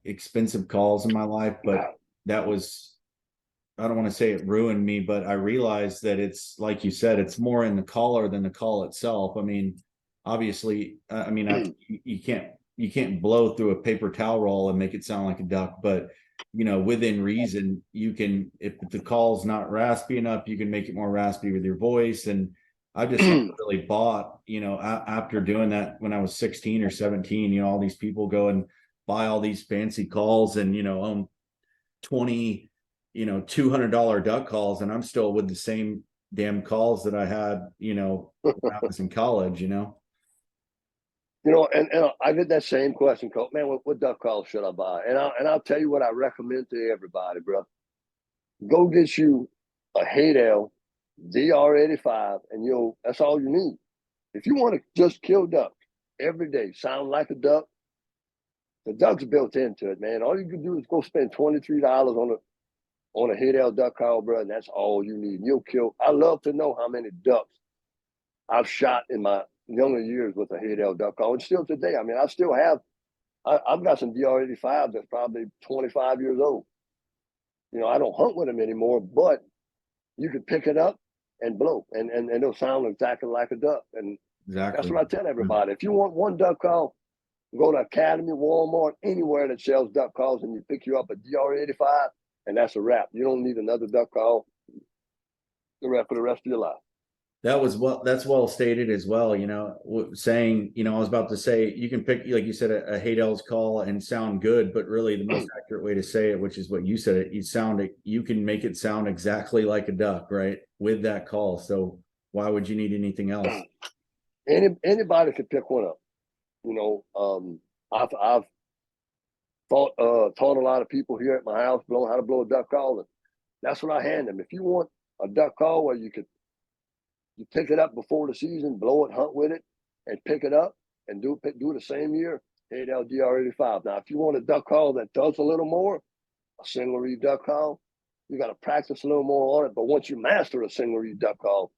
expensive calls in my life, but that was, I don't want to say it ruined me, but I realized that it's, like you said, it's more in the caller than the call itself. I mean, obviously, you can't blow through a paper towel roll and make it sound like a duck, but within reason, you can, if the call's not raspy enough, you can make it more raspy with your voice. And I just really bought, after doing that when I was 16 or 17, all these people go and buy all these fancy calls and, own 20, $200 duck calls, and I'm still with the same damn calls that I had, when I was in college, And I get that same question, Coach. Man, what duck call should I buy? And I'll tell you what I recommend to everybody, bro. Go get you a Haydale DR85, and that's all you need. If you want to just kill ducks every day, sound like a duck, the duck's built into it, man. All you can do is go spend $23 on a Haydale duck call, bro, and that's all you need. You'll kill. I love to know how many ducks I've shot in my younger years with a Haydale duck call, and still today. I mean, I still have. I've got some DR85 that's probably 25 years old. I don't hunt with them anymore, but you could pick it up and blow, and it'll sound exactly like a duck. And exactly. That's what I tell everybody. If you want one duck call, go to Academy, Walmart, anywhere that sells duck calls, and you pick you up a DR85, and that's a wrap. You don't need another duck call for the rest of your life. That's well stated as well. Saying, I was about to say, you can pick, like you said, a Haydale's call and sound good, but really the most accurate way to say it, which is what you said, you can make it sound exactly like a duck, right? With that call. So why would you need anything else? Anybody could pick one up. I've taught a lot of people here at my house how to blow a duck call, and that's what I hand them. If you want a duck call where you pick it up before the season, blow it, hunt with it, and pick it up and do it the same year, Haydale DR85. Now, if you want a duck call that does a little more, a single reed duck call, you got to practice a little more on it. But once you master a single reed duck call,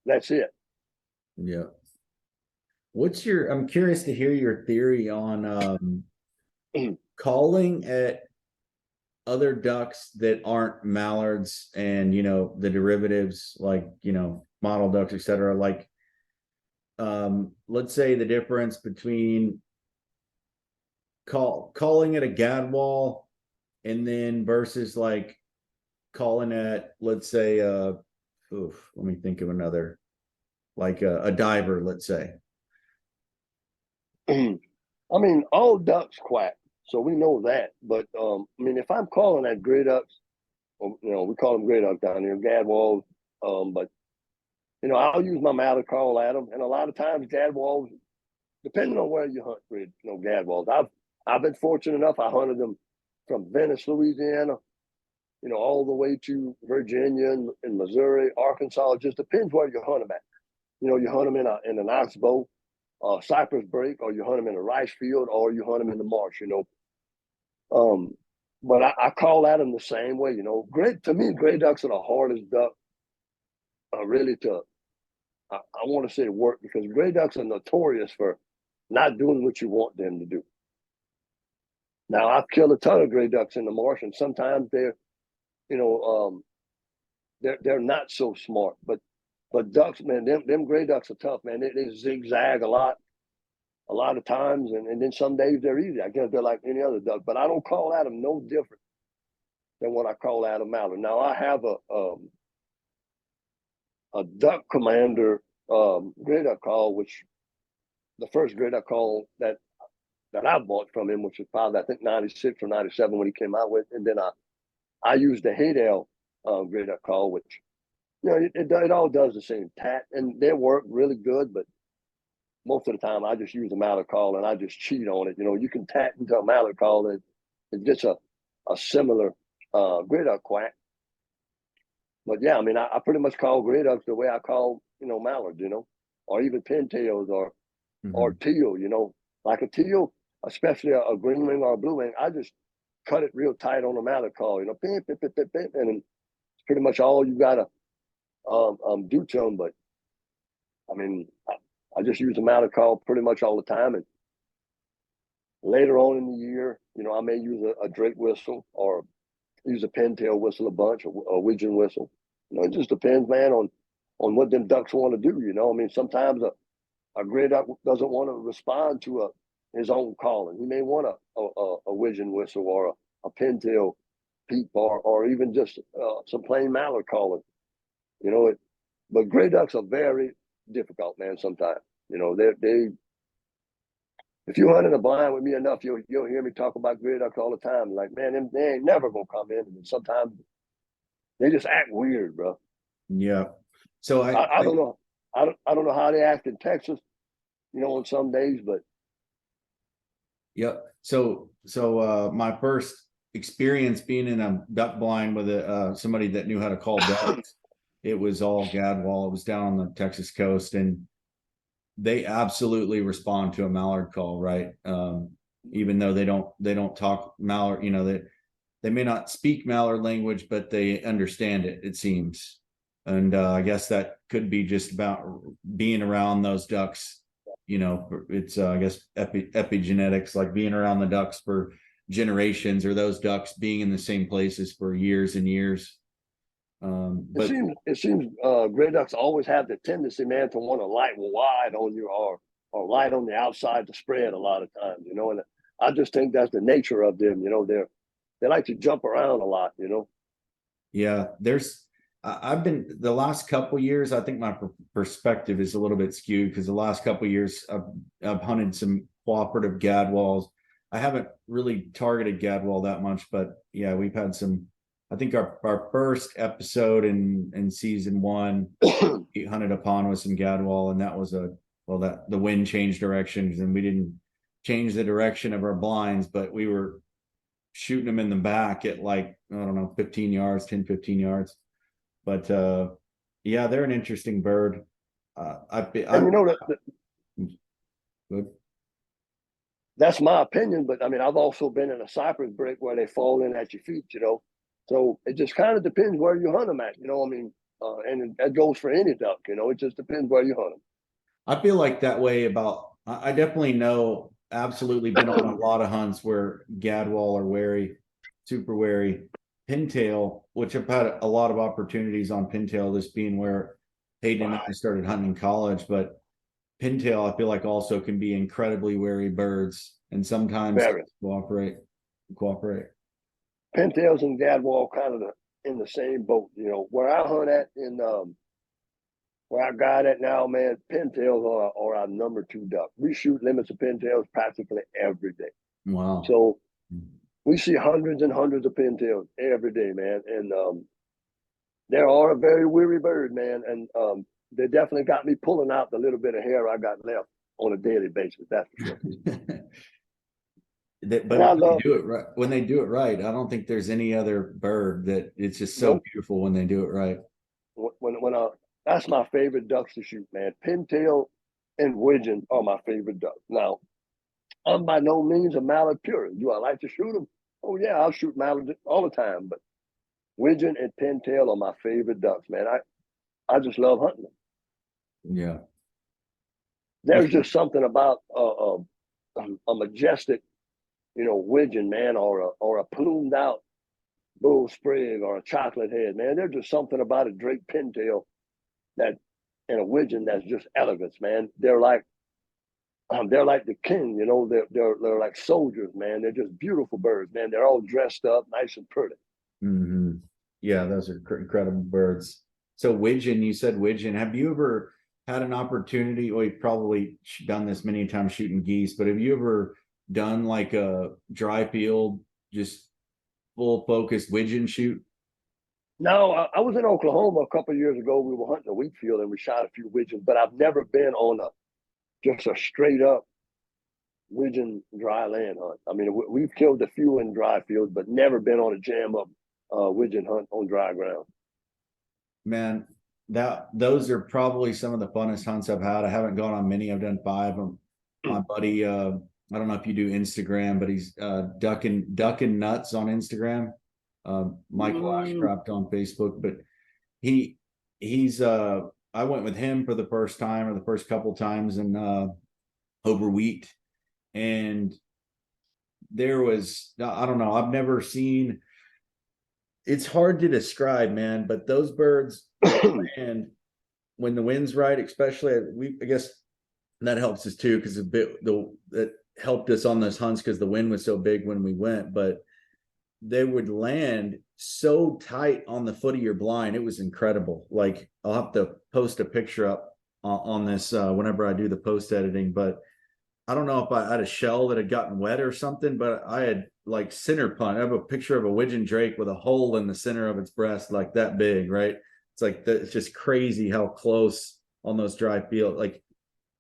that's it. Yeah. I'm curious to hear your theory on calling at other ducks that aren't mallards and, the derivatives like, model ducks, etc. Like, let's say the difference between calling it a gadwall and then versus like calling at, let's say, let me think of another, like a diver, let's say. I mean, all ducks quack, so we know that. But if I'm calling at gray ducks, we call them gray ducks down here, gadwalls. But I'll use my mallard call at them, and a lot of times gadwalls, depending on where you hunt, gadwalls. I've been fortunate enough. I hunted them from Venice, Louisiana, all the way to Virginia and Missouri, Arkansas. It just depends where you hunt them at. You hunt them in an oxbow, cypress brake, or you hunt them in a rice field, or you hunt them in the marsh. But I call at them the same way. To me, gray ducks are the hardest duck. I want to say work, because gray ducks are notorious for not doing what you want them to do. Now, I've killed a ton of gray ducks in the marsh, and sometimes they're not so smart. But ducks, man, them gray ducks are tough, man. They zigzag a lot of times, and then some days they're easy. I guess they're like any other duck, but I don't call at them no different than what I call at a mallard. Now, I have a duck commander gray duck call, which the first gray duck call that I bought from him, which was probably, I think, 96 or 97 when he came out with. And then I used the Haydale gray duck call, which, it all does the same tat, and they work really good. But most of the time, I just use a mallard call, and I just cheat on it. You can tat into a mallard call, and it gets a similar gray duck quack. But yeah, I pretty much call gray ducks the way I call, mallards, or even pintails or teal, like a teal, especially a green wing or a blue wing. I just cut it real tight on a mallard call, and it's pretty much all you gotta do to them. But I just use a mallard call pretty much all the time. And later on in the year, I may use a drake whistle or use a pintail whistle a bunch, or a widgeon whistle. It just depends, man, on what them ducks want to do. Sometimes a gray duck doesn't want to respond to his own calling. He may want a widgeon whistle or a pintail peep, or even just some plain mallard calling. But gray ducks are very difficult, man. Sometimes, if you hunt in a blind with me enough, you'll hear me talk about gray ducks all the time. Like, man, they ain't never gonna come in, and sometimes they just act weird, bro. Yeah. So I don't know. I don't know how they act in Texas, on some days, but yep. So my first experience being in a duck blind with somebody that knew how to call ducks, it was all gadwall. It was down on the Texas coast, and they absolutely respond to a mallard call, right? Even though they don't talk mallard, they may not speak mallard language, but they understand it, it seems. And I guess that could be just about being around those ducks. It's I guess epigenetics, like being around the ducks for generations, or those ducks being in the same places for years and years. But it seems gray ducks always have the tendency, man, to want to light wide on you, or light on the outside to spread a lot of times, and I just think that's the nature of them. They like to jump around a lot. yeah, I've been the last couple years, I think my perspective is a little bit skewed, because the last couple years I've hunted some cooperative gadwalls. I haven't really targeted gadwall that much, but yeah, we've had some. I think our first episode in season 1, we hunted a pond with some gadwall, and that was that the wind changed directions, and we didn't change the direction of our blinds, but we were shooting them in the back at, like, I don't know, 15 yards, 10, 15 yards. But yeah, they're an interesting bird. That's my opinion, but I mean, I've also been in a cypress break where they fall in at your feet, So it just kind of depends where you hunt them at, I mean, and that goes for any duck, it just depends where you hunt them. I feel like that way about. I definitely know. Absolutely been on a lot of hunts where gadwall are wary, super wary. Pintail, which I've had a lot of opportunities on pintail, this being where Hayden and I started hunting in college, but pintail I feel like also can be incredibly wary birds, and sometimes cooperate. Pintails and gadwall kind of in the same boat, where I hunt at in where I got at now, man, pintails are our number 2 duck. We shoot limits of pintails practically every day. Wow. So we see hundreds and hundreds of pintails every day, man. And they are a very weary bird, man. And they definitely got me pulling out the little bit of hair I got left on a daily basis. That's for sure. But when they do it right, I don't think there's any other bird that it's just so beautiful when they do it right. That's my favorite ducks to shoot, man. Pintail and widgeon are my favorite ducks. Now, I'm by no means a mallard purist. Do I like to shoot them? Oh yeah, I'll shoot mallards all the time. But widgeon and pintail are my favorite ducks, man. I just love hunting them. Yeah. There's just something about a majestic, widgeon, man, or a plumed out bull sprig or a chocolate head, man. There's just something about a draped pintail that and a widgeon that's just elegance, man. They're like the king, they're like soldiers, man. They're just beautiful birds, man. They're all dressed up nice and pretty. Mm-hmm. Yeah, those are incredible birds. So widgeon, you said widgeon. Have you ever had an opportunity? Well, you've probably done this many times shooting geese, but have you ever done like a dry field, just full focused widgeon shoot? No, I was in Oklahoma a couple of years ago. We were hunting a wheat field and we shot a few widgeons, but I've never been on just a straight up widgeon dry land hunt. I mean, we've killed a few in dry fields, but never been on a jam up widgeon hunt on dry ground. Man, those are probably some of the funnest hunts I've had. I haven't gone on many. I've done 5 of them. My buddy, I don't know if you do Instagram, but he's ducking nuts on Instagram. Michael Ashcraft on Facebook, but he's I went with him for the first time, or the first couple times, and over wheat, and there was, I don't know, I've never seen. It's hard to describe, man, but those birds, and when the wind's right, especially, I guess that helps us too, because that helped us on those hunts because the wind was so big when we went, but they would land so tight on the foot of your blind. It was incredible. Like, I'll have to post a picture up on this whenever I do the post editing, but I don't know if I had a shell that had gotten wet or something, but I had like center punt. I have a picture of a widgeon drake with a hole in the center of its breast, like that big, right? It's like it's just crazy how close on those dry field, like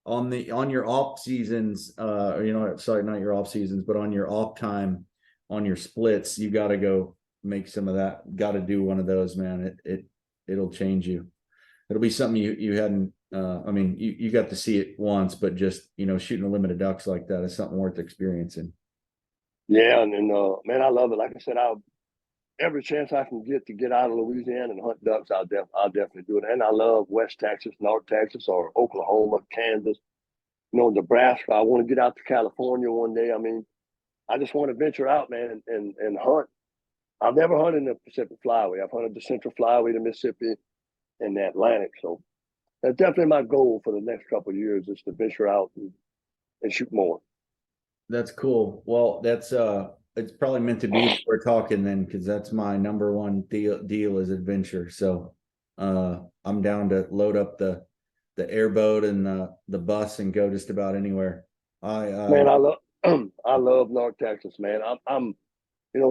on your off seasons, sorry, not your off seasons, but on your off time, on your splits, you got to go make some of that. Got to do one of those, man. It'll change you. It'll be something you hadn't. I mean, you got to see it once, but just shooting a limit of ducks like that is something worth experiencing. Yeah, and man, I love it. Like I said, every chance I can get to get out of Louisiana and hunt ducks, I'll definitely do it. And I love West Texas, North Texas, or Oklahoma, Kansas, Nebraska. I want to get out to California one day. I mean, I just want to venture out, man, and hunt. I've never hunted in the Pacific Flyway. I've hunted the Central Flyway, the Mississippi, and the Atlantic. So that's definitely my goal for the next couple of years is to venture out and shoot more. That's cool. Well, that's it's probably meant to be that we're talking then, because that's my number one deal is adventure. So I'm down to load up the airboat and the bus and go just about anywhere. Man, I love I love North Texas, man. I'm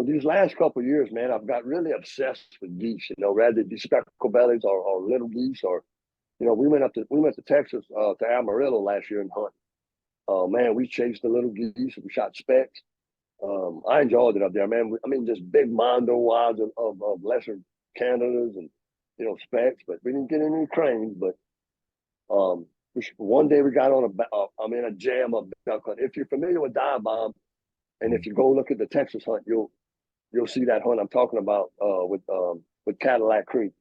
these last couple of years, man, I've got really obsessed with geese. Rather it be speckle bellies or little geese, or we went to Texas to Amarillo last year and hunt. Man, we chased the little geese. We shot specks. I enjoyed it up there, man. I mean, just big mondo wads of lesser Canadas and specks, but we didn't get any cranes. But one day we got on a jam of duck hunt. If you're familiar with dive bomb, and if you go look at the Texas hunt, you'll see that hunt I'm talking about with Cadillac Creek.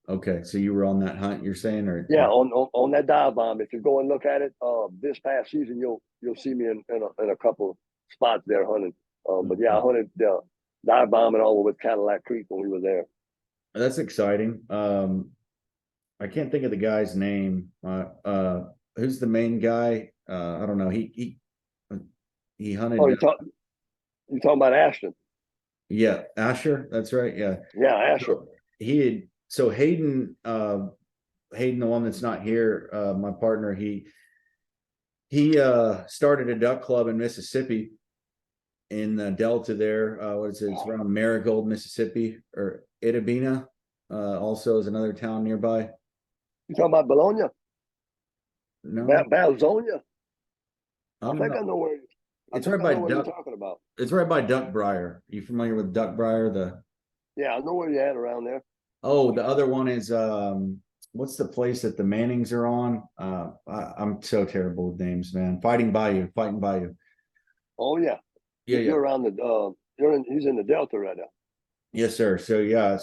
Okay, so you were on that hunt, you're saying, or yeah, on that dive bomb. If you go and look at it, this past season, you'll see me in a couple spots there hunting. But yeah, I hunted dive bombing all over with Cadillac Creek when we were there. That's exciting. I can't think of the guy's name. Who's the main guy? I don't know. He hunted. Oh, you talking about Ashton? Yeah, Asher. That's right. Yeah. Yeah, Asher. So Hayden, the one that's not here, my partner, he started a duck club in Mississippi, in the Delta there. What is it? It's around Marigold, Mississippi, or Itabena. Also is another town nearby. You talking about Bologna? No, Balzonia. I think I know where. It's right by Duck. You're talking about. It's right by Duckbriar. Are you familiar with Duckbriar? Yeah, I know where you're at around there. Oh, the other one is what's the place that the Mannings are on? I'm so terrible with names, man. Fighting Bayou. Oh yeah. You're around the he's in the Delta right now. Yes, sir. So yeah,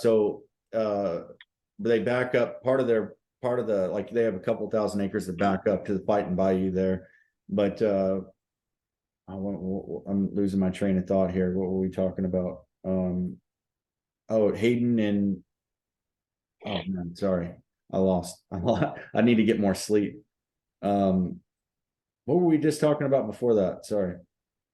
they back up part of the like they have a couple thousand acres to back up to the Fighting Bayou there. But I'm losing my train of thought here. What were we talking about? Hayden and oh man, sorry. I lost. I need to get more sleep. What were we just talking about before that? Sorry.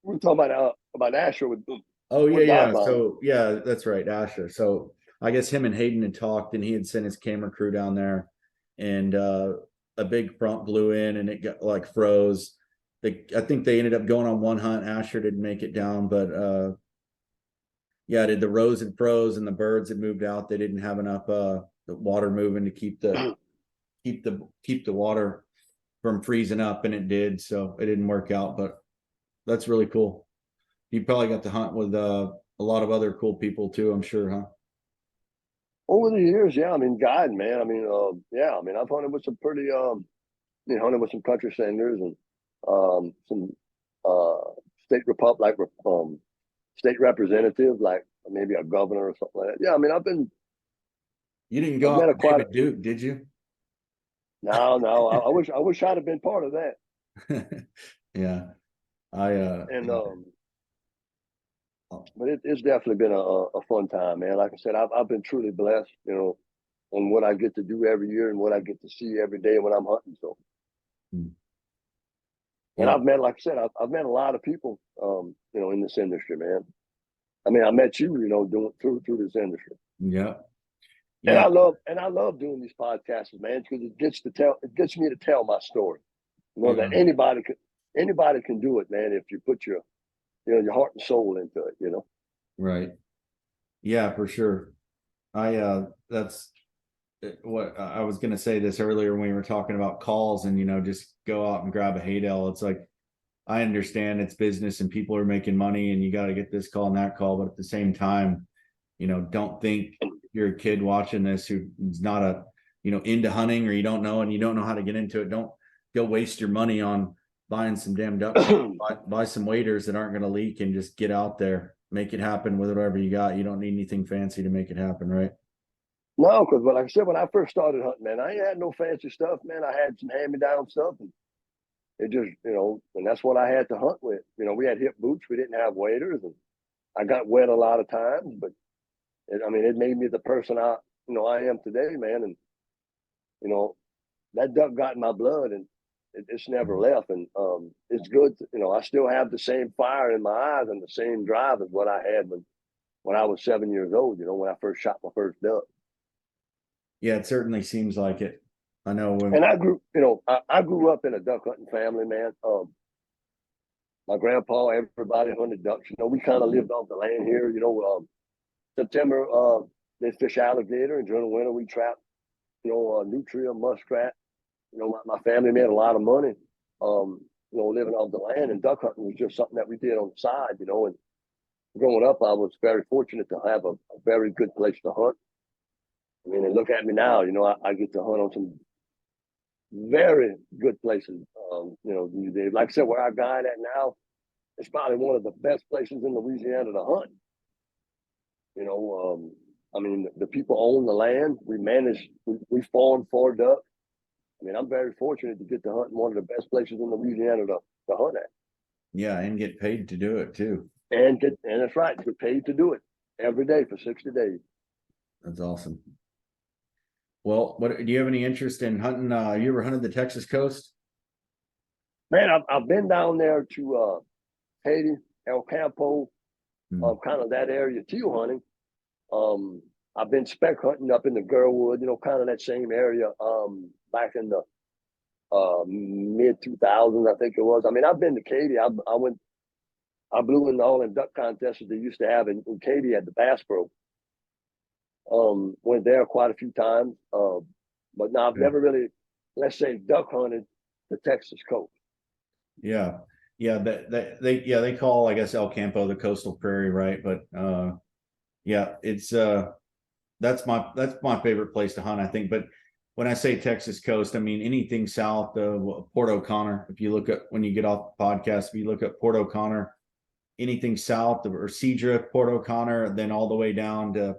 We were talking about Asher with. Oh yeah. So yeah, that's right, Asher. So I guess him and Hayden had talked, and he had sent his camera crew down there, and a big front blew in, and it got like froze. I think they ended up going on one hunt. Asher didn't make it down, but the rows had froze and the birds had moved out. They didn't have enough the water moving to keep the water from freezing up, and it did. So it didn't work out, but that's really cool. You probably got to hunt with a lot of other cool people too, I'm sure, huh? Over the years, yeah. I mean, guiding, man. I mean, yeah. I mean, I've hunted with some pretty, hunted with some country singers and some state state representative, like maybe a governor or something like that. Yeah, I mean, I've been. You didn't go out with David Duke, did you? No. I wish I'd have been part of that. Yeah, but it's definitely been a fun time, man. Like I said, I've been truly blessed, on what I get to do every year and what I get to see every day when I'm hunting. So, and I've met, like I said, I've met a lot of people, in this industry, man. I mean, I met you, doing through this industry. Yeah. And I love doing these podcasts, man, because it gets me to tell my story. That anybody anybody can do it, man, if you put your, your heart and soul into it, Right. Yeah, for sure. That's what I was going to say this earlier when we were talking about calls and, just go out and grab a Haydale. It's like, I understand it's business and people are making money and you got to get this call and that call. But at the same time, don't think you're a kid watching this who's not into hunting, or you don't know and you don't know how to get into it. Don't go waste your money on buying some damn ducks. buy some waders that aren't going to leak and just get out there, make it happen with whatever you got. You don't need anything fancy to make it happen, right? No, because like I said, when I first started hunting, man, I ain't had no fancy stuff, man. I had some hand-me-down stuff, and it just, and that's what I had to hunt with. We had hip boots, we didn't have waders, and I got wet a lot of times, but it made me the person I am today, man. And that duck got in my blood, and it's never left. And it's good. I still have the same fire in my eyes and the same drive as what I had when I was 7 years old. When I first shot my first duck. Yeah, it certainly seems like it. I know. And I grew up in a duck hunting family, man. My grandpa, everybody hunted ducks. We kind of lived off the land here. September, they fish alligator, and during the winter we trap, nutria, muskrat. My family made a lot of money, living off the land, and duck hunting was just something that we did on the side, and growing up, I was very fortunate to have a very good place to hunt. And look at me now, I get to hunt on some very good places. These days. Like I said, where I guide at now, it's probably one of the best places in Louisiana to hunt. The people own the land. We manage, we farm for duck. I'm very fortunate to get to hunt in one of the best places in Louisiana to hunt at. Yeah, and get paid to do it too. And that's right, get paid to do it every day for 60 days. That's awesome. Well, do you have any interest in hunting? You ever hunted the Texas coast? Man, I've been down there to Haiti, El Campo, kind of that area, teal hunting. I've been speck hunting up in the Girlwood, kind of that same area, back in the mid 2000s, I think it was. I've been to Katy. I blew in all the duck contests that they used to have in Katy at the Bass Pro. Went there quite a few times, but no, I've never really, let's say, duck hunted the Texas coast. Yeah, they call, I guess, El Campo the coastal prairie, right? But yeah, it's that's my favorite place to hunt, I think. But when I say Texas coast, I mean anything south of Port O'Connor. If you look at, when you get off the podcast, if you look at Port O'Connor, anything south of, or Seadrift, Port O'Connor, then all the way down to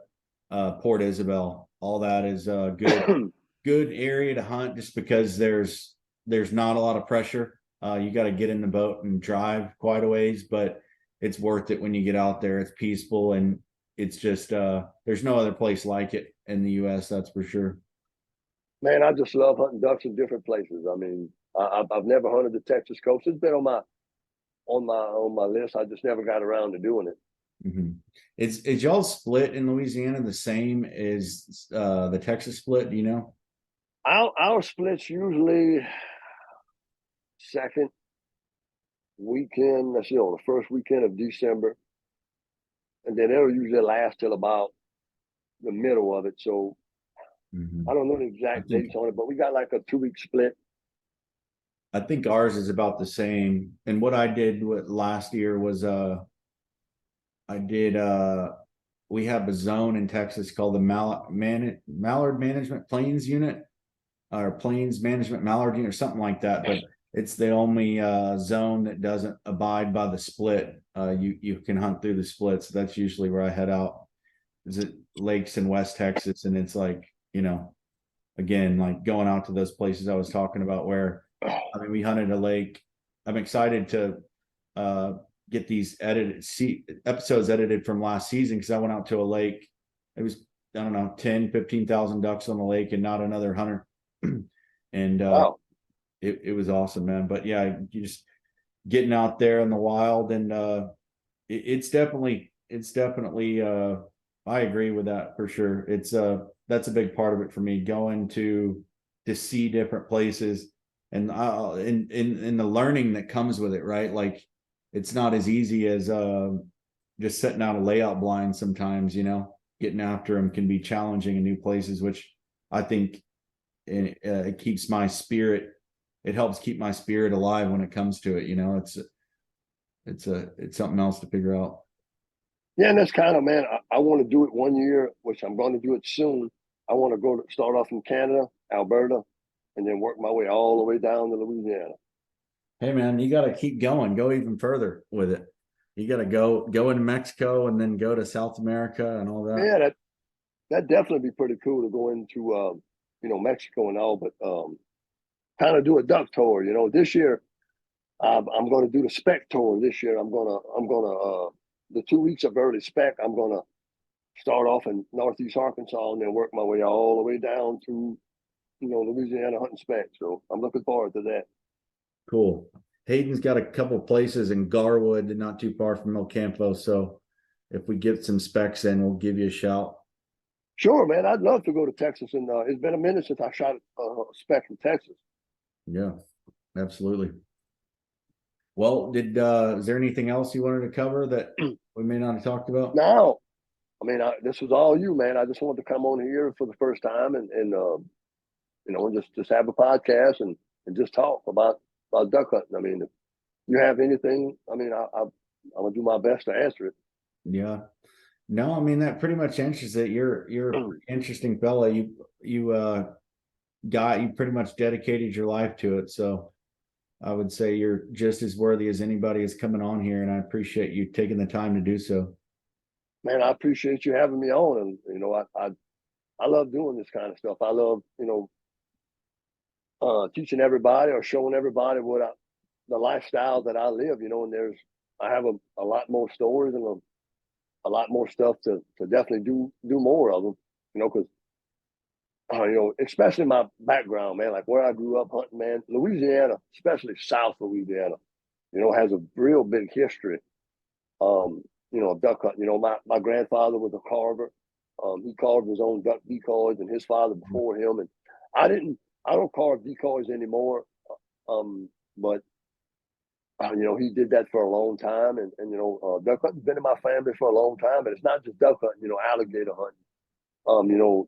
Port Isabel, all that is a good area to hunt, just because there's not a lot of pressure. You got to get in the boat and drive quite a ways, but it's worth it when you get out there. It's peaceful, and it's just there's no other place like it in the U.S. That's for sure. Man, I just love hunting ducks in different places. I've never hunted the Texas coast. It's been on my list. I just never got around to doing it. Mm-hmm. Is y'all split in Louisiana the same as the Texas split? Do you know? Our splits usually second weekend. The first weekend of December, and then it'll usually last till about the middle of it. So I don't know the exact dates on it, but we got like a 2-week split. I think ours is about the same. And what I did last year was we have a zone in Texas called the Mallard Management Plains Unit, or Plains Management Mallard Unit, or something like that. But it's the only zone that doesn't abide by the split. You can hunt through the splits. That's usually where I head out. Is it lakes in West Texas? And it's like, again, like going out to those places I was talking about where, we hunted a lake. I'm excited to get these episodes edited from last season, because I went out to a lake. It was, I don't know, 10, 15,000 ducks on the lake and not another hunter. And wow. It was awesome, man. But yeah, you just getting out there in the wild, and it's definitely I agree with that for sure. It's that's a big part of it for me, going to see different places. and in the learning that comes with it, right? Like it's not as easy as just setting out a layout blind sometimes, you know, getting after them can be challenging in new places, which I think it keeps my spirit. It helps keep my spirit alive when it comes to it. You know, it's something else to figure out. Yeah, and that's kind of, man, I want to do it one year, which I'm going to do it soon. I want to start off in Canada, Alberta, and then work my way all the way down to Louisiana. Hey man, you got to keep going, go even further with it. You got to go into Mexico and then go to South America and all that. Yeah, that definitely be pretty cool to go into Mexico and all, but kind of do a duck tour. You know, this year I'm going to do the spec tour. This year I'm gonna the 2 weeks of early spec. I'm gonna start off in Northeast Arkansas and then work my way all the way down to Louisiana hunting spec. So I'm looking forward to that. Cool. Hayden's got a couple places in Garwood, not too far from El Campo. So if we get some specs in, we'll give you a shout. Sure, man. I'd love to go to Texas, and it's been a minute since I shot spec in Texas. Yeah, absolutely. Well, is there anything else you wanted to cover that we may not have talked about? No, I mean, this was all you, man. I just wanted to come on here for the first time and just have a podcast and just talk about duck hunting. I mean, if you have anything, I mean, I'm gonna do my best to answer it. Yeah. No, I mean that pretty much answers it. You're a interesting fella. You pretty much dedicated your life to it. So I would say you're just as worthy as anybody is coming on here, and I appreciate you taking the time to do so. Man, I appreciate you having me on, and I love doing this kind of stuff. I love teaching everybody or showing everybody the lifestyle that I live. And I have a lot more stories and a lot more stuff to definitely do more of them. Because especially my background, man, like where I grew up hunting, man, Louisiana, especially South Louisiana, has a real big history. Of duck hunting. My grandfather was a carver. He carved his own duck decoys, and his father before him. And I don't carve decoys anymore. But he did that for a long time, and duck hunting's been in my family for a long time. But it's not just duck hunting. Alligator hunting.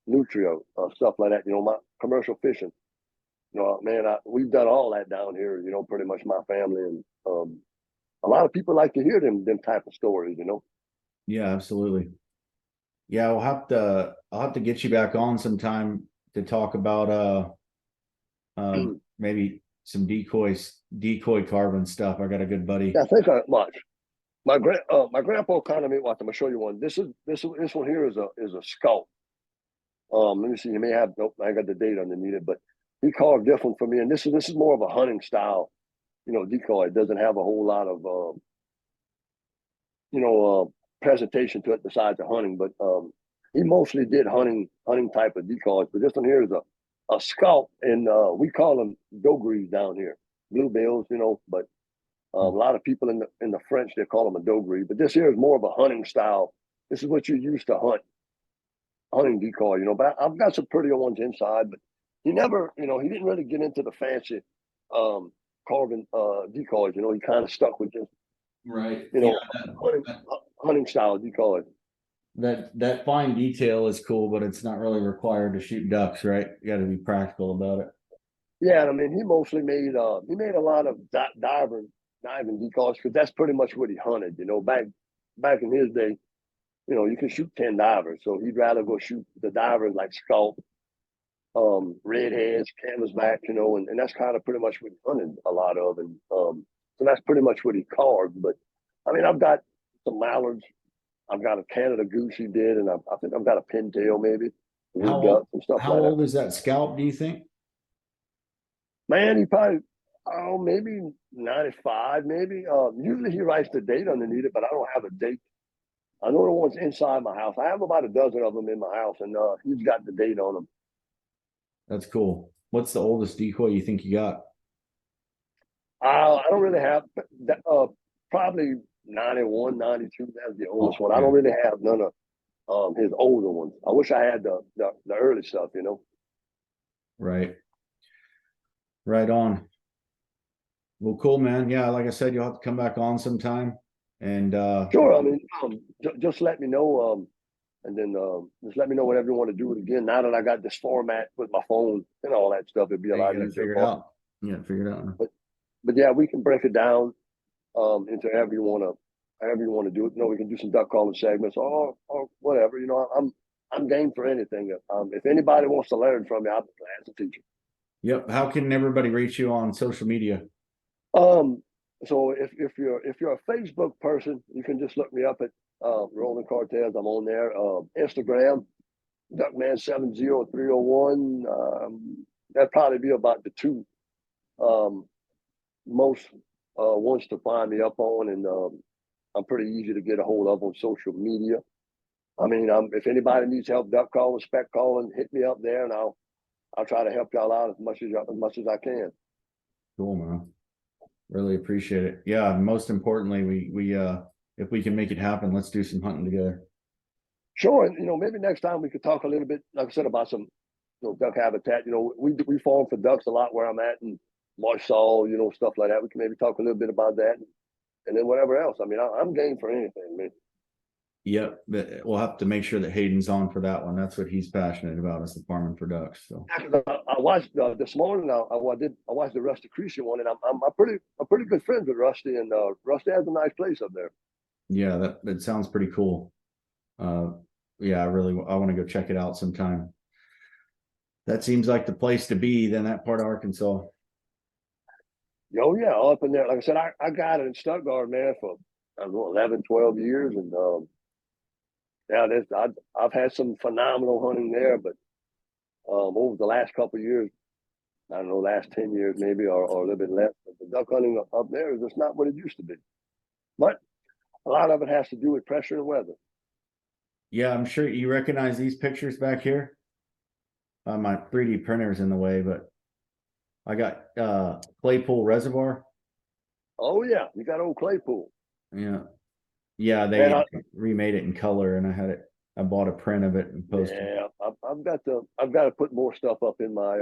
Nutria, stuff like that. My commercial fishing. Man, we've done all that down here. Pretty much my family, and a lot of people like to hear them type of stories. Yeah, absolutely. Yeah, I'll have to get you back on sometime to talk about maybe some decoy carving stuff. I got a good buddy. Yeah, thank you much. My grandpa kind of made. Watch, I'm gonna show you one. This one here is a scout. Let me see. You may have. Nope, I got the date underneath it, but he carved different for me. And this is more of a hunting style, decoy. It doesn't have a whole lot of presentation to it besides the hunting. But he mostly did hunting type of decoys. But this one here is a scout, and we call them dogries down here, bluebills. But a lot of people in the French, they call them a dogrie. But this here is more of a hunting style. This is what you used to hunting decoy. But I've got some prettier ones inside. But he never, he didn't really get into the fancy carving decoys. He kind of stuck with just Right. hunting style decoys. That fine detail is cool, but it's not really required to shoot ducks, right? You got to be practical about it. Yeah, and I mean, he mostly made a lot of diving decoys because that's pretty much what he hunted. Back in his day, you can shoot 10 divers, so he'd rather go shoot the divers like scout, redheads, canvasback, and that's kind of pretty much what he hunted a lot of, and so that's pretty much what he carved. But I mean, I've got some mallards. I've got a Canada goose he did, and I think I've got a pintail maybe, How ducks and stuff how like old that. is that scalp, do you think? Man, he probably maybe 95, maybe. Usually he writes the date underneath it, but I don't have a date. I know the ones inside my house. I have about a dozen of them in my house, and he's got the date on them. That's cool. What's the oldest decoy you think you got? I don't really have probably 91, 92. That's the oldest one. I Yeah. don't really have none of his older ones. I wish I had the early stuff. Right. Right on. Well, cool, man. Yeah, like I said, you'll have to come back on sometime. And Sure. I mean, just let me know. And then just let me know whenever you want to do it again. Now that I got this format with my phone and all that stuff, it'd be a you lot gotta easier. figure it out. Yeah, figure it out. But yeah, we can break it down into however you want to do it. You know, we can do some duck calling segments or whatever. You know, I'm game for anything. If anybody wants to learn from me, I'll be glad to teach Yep. How can everybody reach you on social media? you. So if you're a Facebook person, you can just look me up at Roland Cortez. I'm on there. Instagram, Duckman70301. That'd probably be about the two most ones to find me up on, and I'm pretty easy to get a hold of on social media. I mean, if anybody needs help duck calling, spec calling, hit me up there, and I'll try to help y'all out as much as I can. Cool, man. Really appreciate it. Yeah, most importantly, we if we can make it happen, let's do some hunting together. Sure, and maybe next time we could talk a little bit, like I said, about some duck habitat. We farm for ducks a lot where I'm at, and marsh soil, stuff like that. We can maybe talk a little bit about that, and then whatever else. I mean, I'm game for anything, man. Yep, but we'll have to make sure that Hayden's on for that one. That's what he's passionate about, is the farming for ducks. So I watched this morning. I watched the Rusty Creasy one, and I'm pretty good friends with Rusty, and Rusty has a nice place up there. yeah, that sounds pretty cool. Yeah, I want to go check it out sometime. That seems like the place to be. Then that part of Arkansas. Oh yeah, up in there. Like I said, I got it in Stuttgart, man, for I don't know 11, 12 years, and yeah, I've had some phenomenal hunting there, but over the last couple of years, I don't know, last 10 years maybe, or a little bit less. But the duck hunting up there is just not what it used to be. But a lot of it has to do with pressure and weather. Yeah, I'm sure you recognize these pictures back here. My 3D printer's in the way, but I got Claypool Reservoir. Oh yeah, you got old Claypool. Yeah, they remade it in color, and I bought a print of it and posted. Yeah, I've got to put more stuff up in my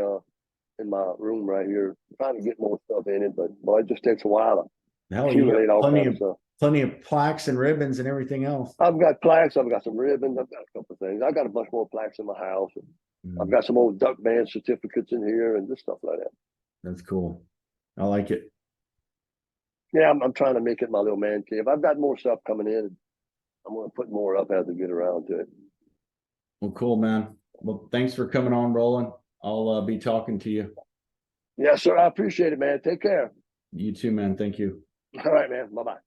room right here. I'm trying to get more stuff in it, but boy, it just takes a while to Hell, accumulate all kinds of stuff. Plenty of plaques and ribbons and everything else. I've got plaques. I've got some ribbons. I've got a couple of things. I've got a bunch more plaques in my house. I've got some old duck band certificates in here and just stuff like that. That's cool. I like it. Yeah, I'm trying to make it my little man cave. I've got more stuff coming in. I'm going to put more up as I get around to it. Well, cool, man. Well, thanks for coming on, Roland. I'll be talking to you. Yeah, sir. I appreciate it, man. Take care. You too, man. Thank you. All right, man. Bye-bye.